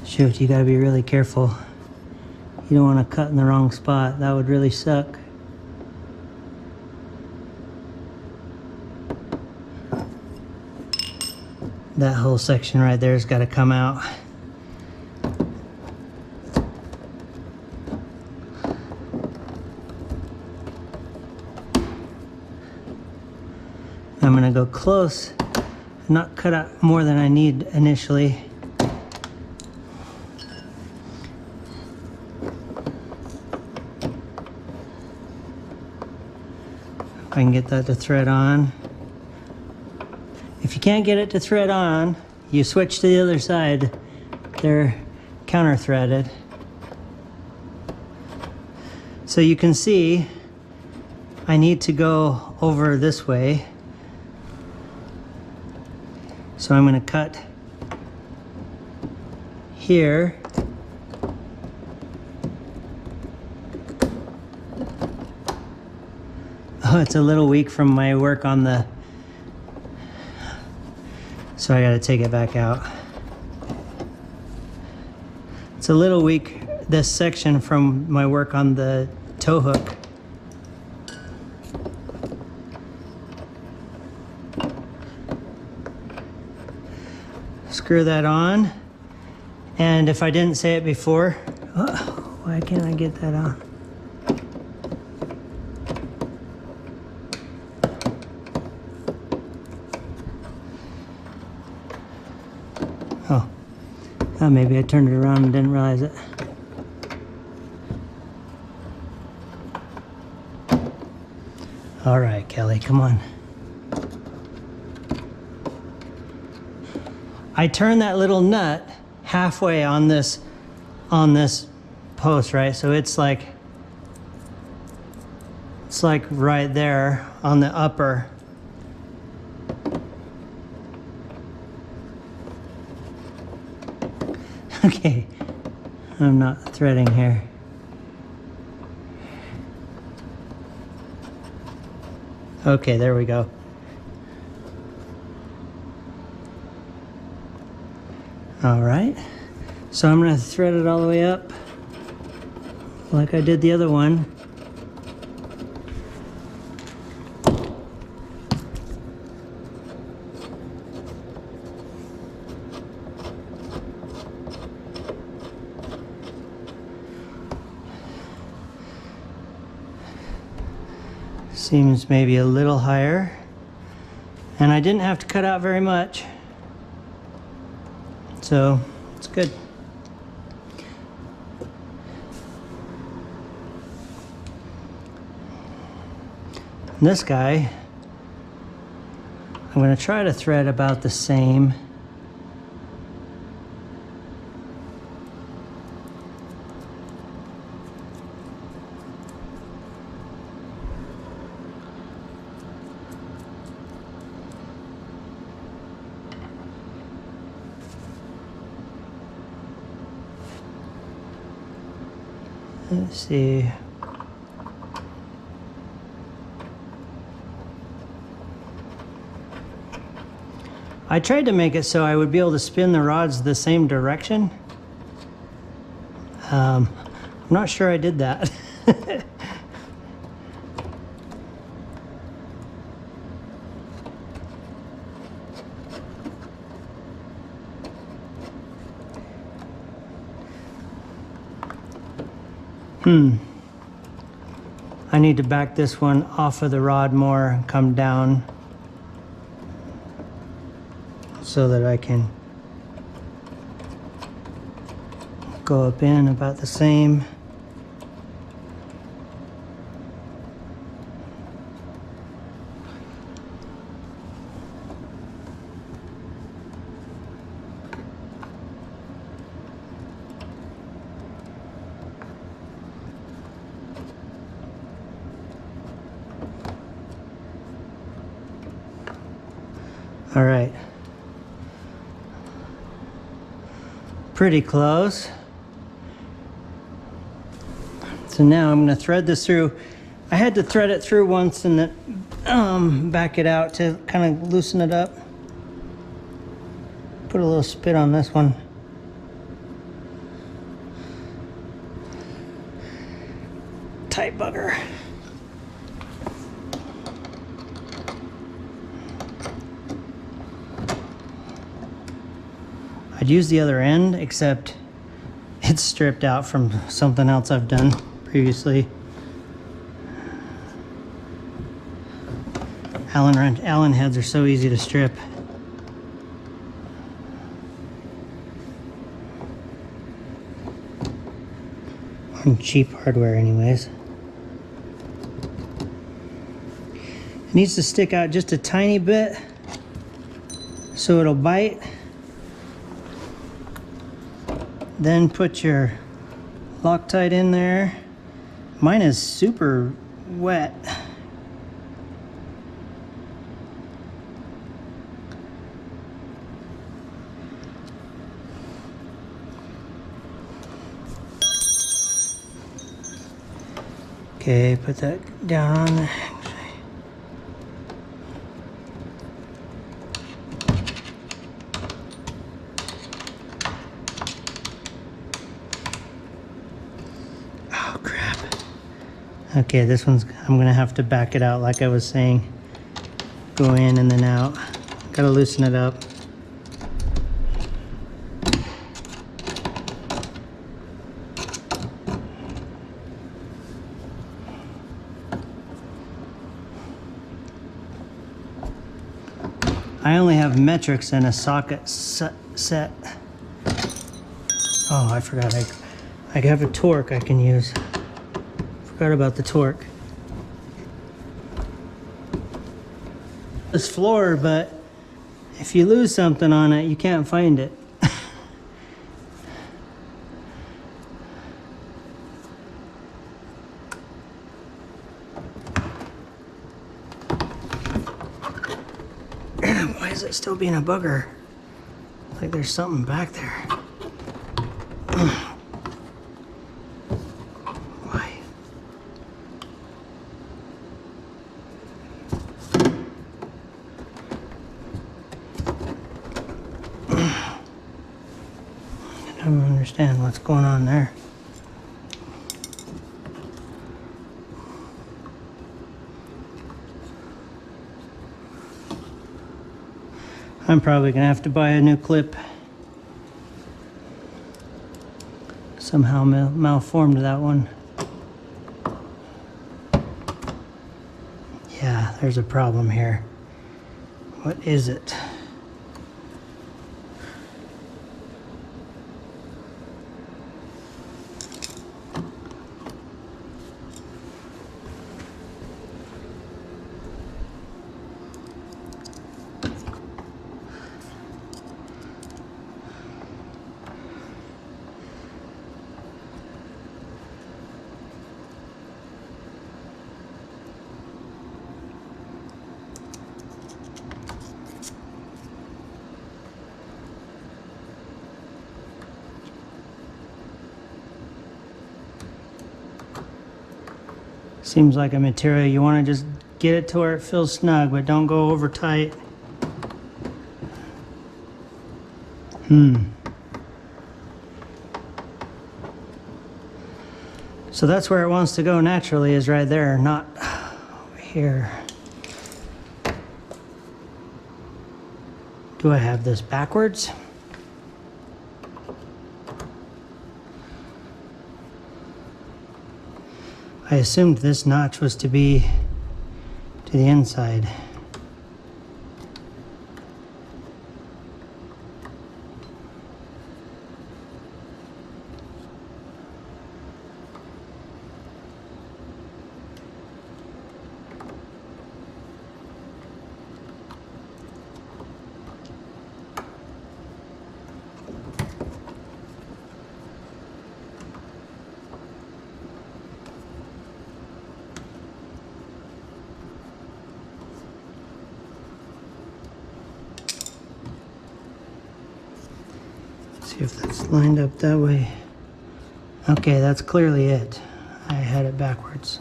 Shoot, you gotta be really careful. You don't want to cut in the wrong spot. That would really suck. That whole section right there's got to come out. I'm gonna go close, not cut out more than I need initially. I can get that to thread on. If you can't get it to thread on, you switch to the other side. They're counter threaded. So you can see I need to go over this way. So I'm going to cut here. Oh, it's a little weak from my work on the, so I got to take it back out. It's a little weak, this section, from my work on the tow hook. Screw that on, and if I didn't say it before, oh, why can't I get that on? Oh, maybe I turned it around and didn't realize it. All right, Kelly, come on. I turned that little nut halfway on this post, right? So it's like right there on the upper. Okay, I'm not threading here. Okay, there we go. All right, so I'm gonna thread it all the way up like I did the other one. Seems maybe a little higher, and I didn't have to cut out very much, so it's good. This guy, I'm going to try to thread about the same. Let's see. I tried to make it so I would be able to spin the rods the same direction. I'm not sure I did that. I need to back this one off of the rod more and come down so that I can go up in about the same. All right, pretty close. So now I'm going to thread this through. I had to thread it through once and then back it out to kind of loosen it up. Put a little spit on this one. Tight bugger. I'd use the other end, except it's stripped out from something else I've done previously. Allen heads are so easy to strip. On cheap hardware anyways. It needs to stick out just a tiny bit so it'll bite. Then put your Loctite in there. Mine is super wet. Okay, put that down on there. Okay, this one's, I'm gonna have to back it out like I was saying. Go in and then out. Gotta loosen it up. I only have metrics and a socket set. Oh, I forgot I have a torque I can use. Forgot about the torque. This floor, but if you lose something on it, you can't find it. Why is it still being a bugger? Like there's something back there. Why? I don't understand what's going on there. I'm probably gonna have to buy a new clip. Somehow malformed that one. Yeah, there's a problem here. What is it? Seems like a material you want to just get it to where it feels snug, but don't go over tight. So that's where it wants to go naturally, is right there, not over here. Do I have this backwards? I assumed this notch was to be to the inside. See if that's lined up that way. Okay, that's clearly it. I had it backwards.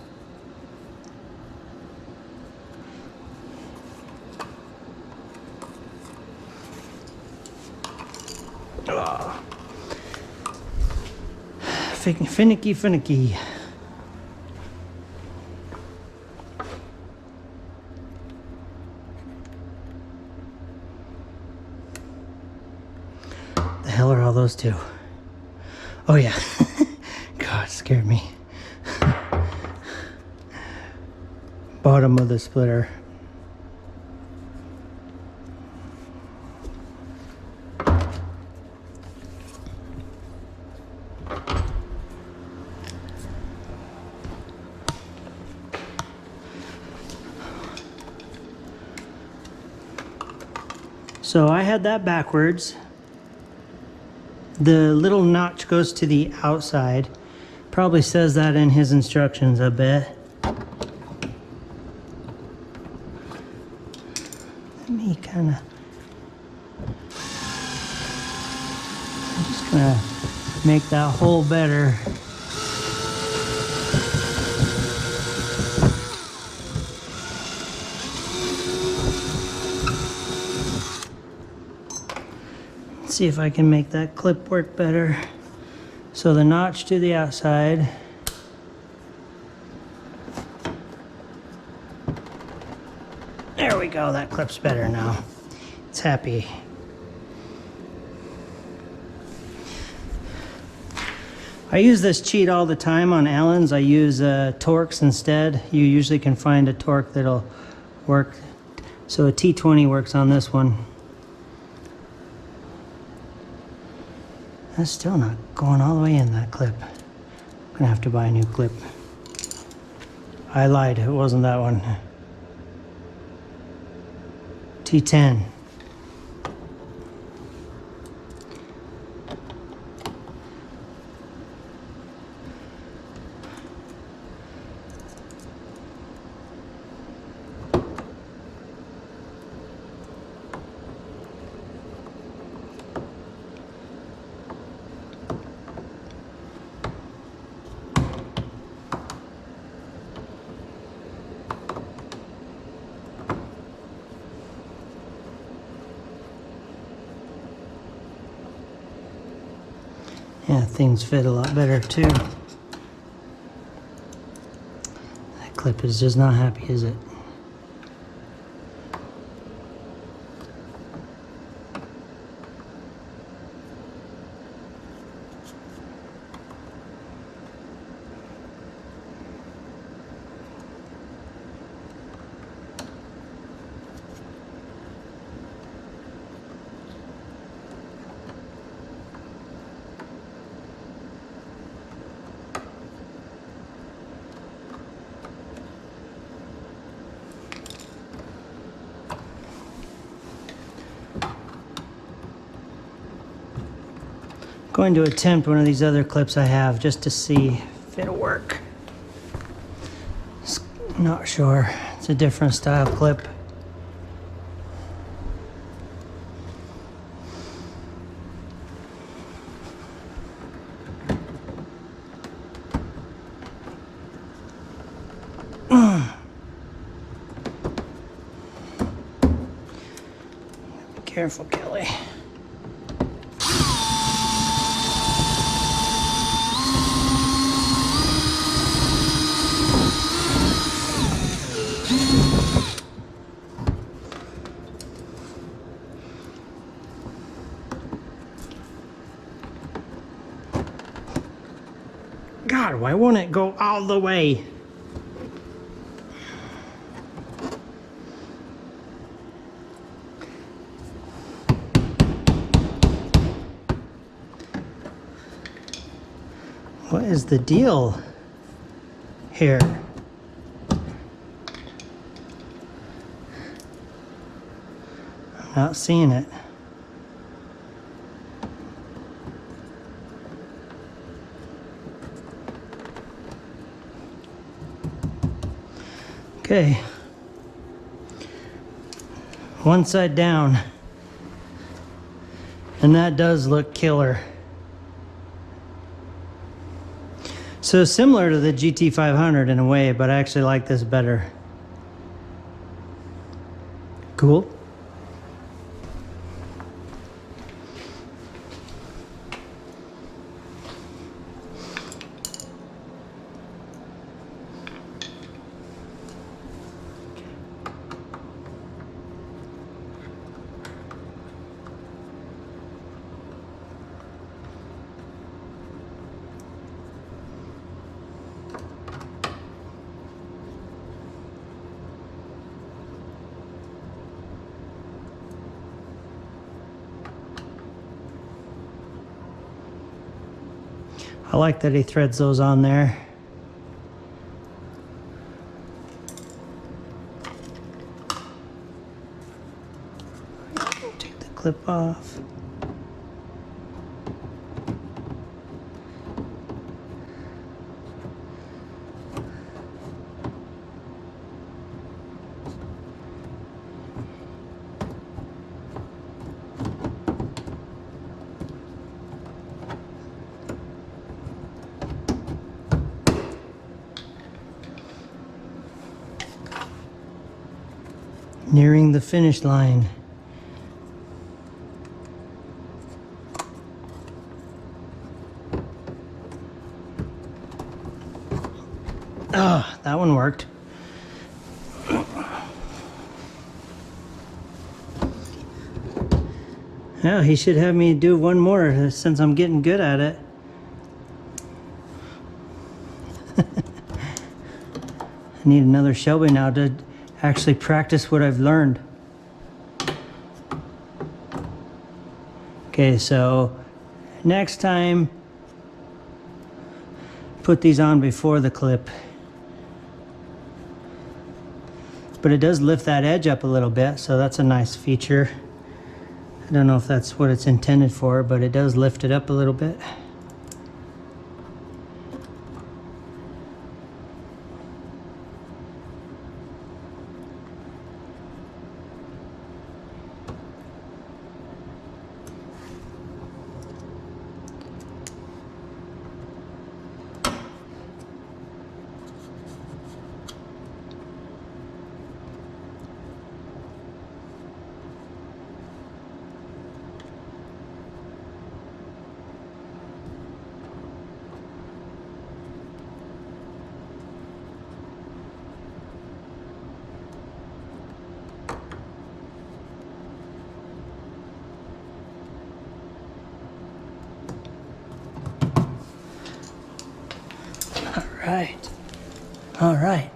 Oh. Finicky. The hell are all those two? Oh yeah. God, it scared me. Bottom of the splitter. So I had that backwards. The little notch goes to the outside. Probably says that in his instructions, I bet. Let me kind of... I'm just gonna make that hole better. See if I can make that clip work better. So the notch to the outside. There we go, that clip's better now. It's happy. I use this cheat all the time on Allens. I use Torx instead. You usually can find a torque that'll work. So a T20 works on this one. That's still not going all the way in, that clip. I'm gonna have to buy a new clip. I lied, it wasn't that one. T10. Yeah, things fit a lot better too. That clip is just not happy, is it? Going to attempt one of these other clips I have just to see if it'll work. Not sure. It's a different style clip. Be careful, Kelly. God, why won't it go all the way? What is the deal here? I'm not seeing it. Okay, one side down, and that does look killer. So similar to the GT500 in a way, but I actually like this better. Cool. I like that he threads those on there. Take the clip off. Nearing the finish line. Ah, that one worked. Yeah, he should have me do one more since I'm getting good at it. I need another Shelby now to actually practice what I've learned. Okay, so next time, put these on before the clip. But it does lift that edge up a little bit, so that's a nice feature. I don't know if that's what it's intended for, but it does lift it up a little bit. right. All right.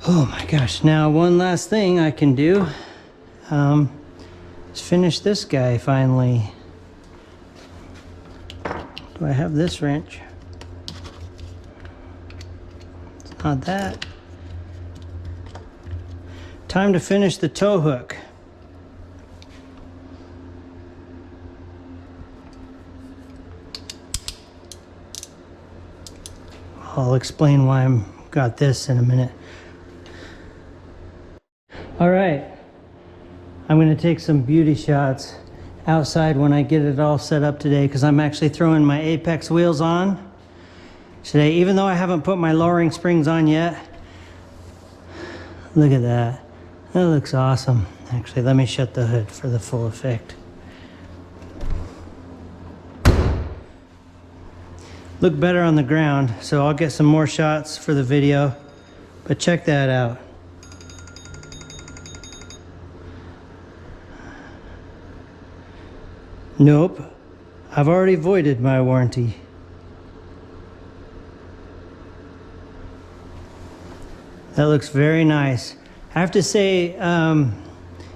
Oh my gosh, now one last thing I can do is finish this guy finally. Do I have this wrench? It's not that. Time to finish the tow hook. I'll explain why I'm got this in a minute. All right, I'm gonna take some beauty shots outside when I get it all set up today, because I'm actually throwing my Apex wheels on today, even though I haven't put my lowering springs on yet. Look at that. That looks awesome. Actually, let me shut the hood for the full effect. Look better on the ground, so I'll get some more shots for the video, but check that out. Nope, I've already voided my warranty. That looks very nice. I have to say,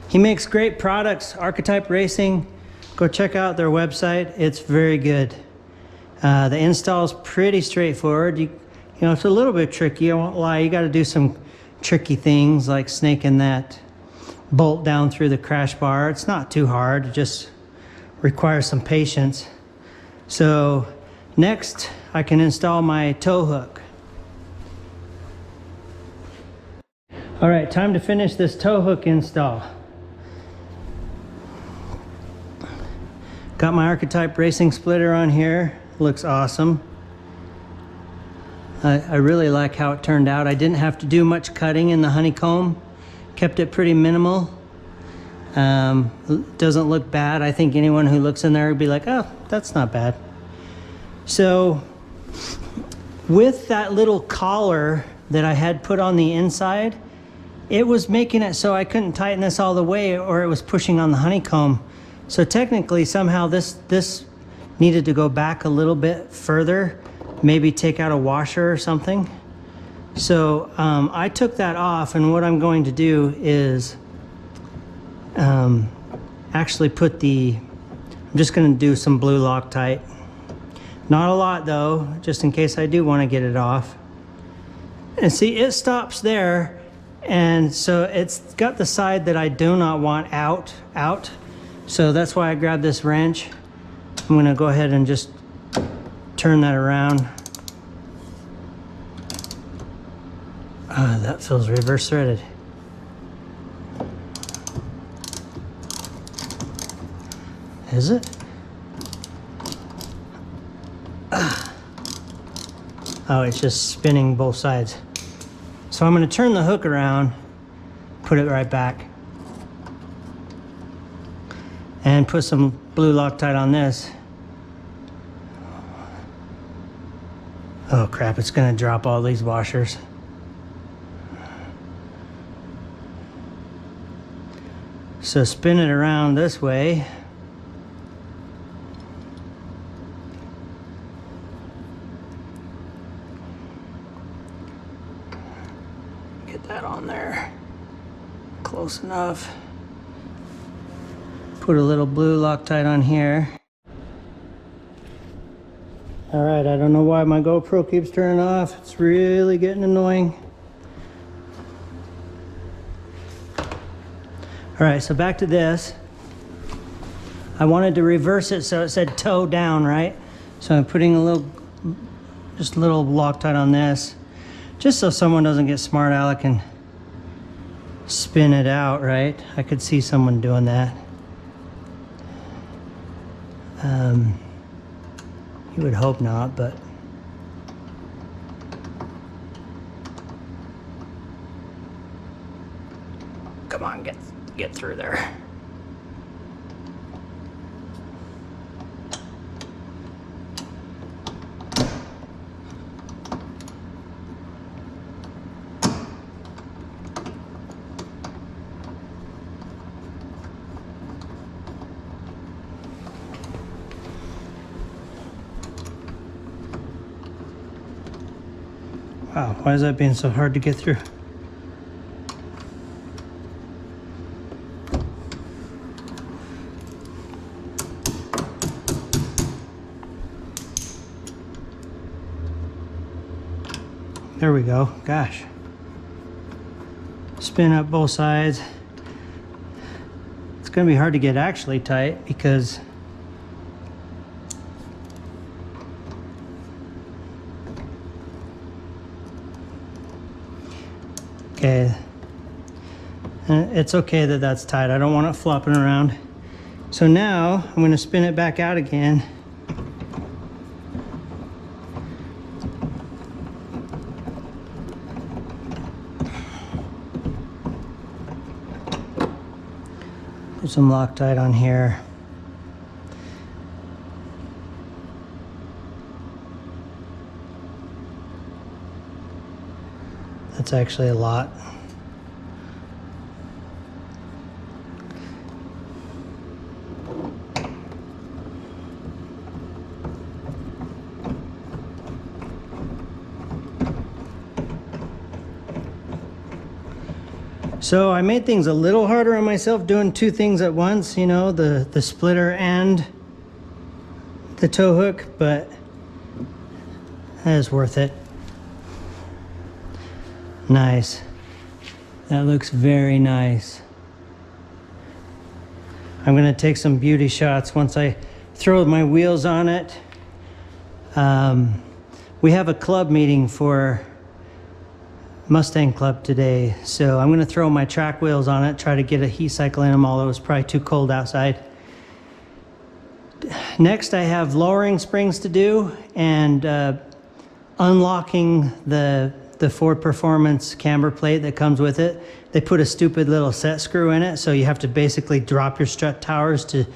he makes great products, Archetype Racing. Go check out their website, it's very good. The install is pretty straightforward. You know, it's a little bit tricky, I won't lie. You got to do some tricky things like snaking that bolt down through the crash bar. It's not too hard, it just requires some patience. So next, I can install my tow hook. All right, time to finish this tow hook install. Got my Archetype Racing splitter on here. Looks awesome. I really like how it turned out. I didn't have to do much cutting in the honeycomb. Kept it pretty minimal. Doesn't look bad. I think anyone who looks in there would be like, oh, that's not bad. So with that little collar that I had put on the inside, it was making it so I couldn't tighten this all the way, or it was pushing on the honeycomb. So technically somehow this needed to go back a little bit further, maybe take out a washer or something. So I took that off, and what I'm going to do is actually put I'm just going to do some blue Loctite. Not a lot though, just in case I do want to get it off. And see, it stops there, and so it's got the side that I do not want out. So that's why I grabbed this wrench. I'm going to go ahead and just turn that around. That feels reverse threaded. Is it? Oh, it's just spinning both sides. So I'm going to turn the hook around, put it right back, and put some blue Loctite on this. Oh crap, it's going to drop all these washers. So spin it around this way. Get that on there. Close enough. Put a little blue Loctite on here. All right, I don't know why my GoPro keeps turning off. It's really getting annoying. All right, so back to this. I wanted to reverse it so it said toe down, right? So I'm putting just a little Loctite on this, just so someone doesn't get smart aleck and spin it out, right? I could see someone doing that. You would hope not, but come on, get through there. Wow, why is that being so hard to get through? There we go. Gosh. Spin up both sides. It's going to be hard to get actually tight because okay. It's okay that that's tight. I don't want it flopping around. So now I'm going to spin it back out again. Put some Loctite on here. That's actually a lot. So I made things a little harder on myself doing two things at once, you know, the splitter and the tow hook, but that is worth it. Nice. That looks very nice. I'm gonna take some beauty shots once I throw my wheels on it. We have a club meeting for Mustang Club today, so I'm going to throw my track wheels on it, try to get a heat cycle in them, although it's probably too cold outside. Next I have lowering springs to do and unlocking the Ford Performance camber plate that comes with it. They put a stupid little set screw in it, so you have to basically drop your strut towers to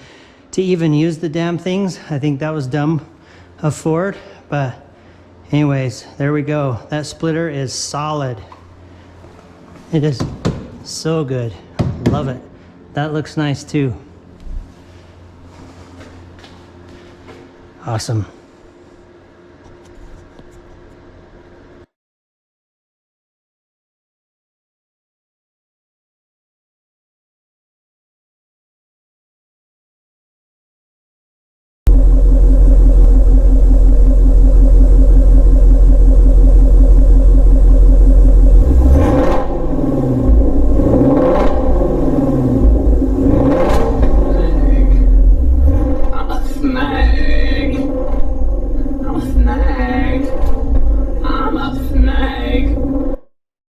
even use the damn things. I think that was dumb of Ford, but anyways, there we go. That splitter is solid. It is so good. Love it. That looks nice too. Awesome.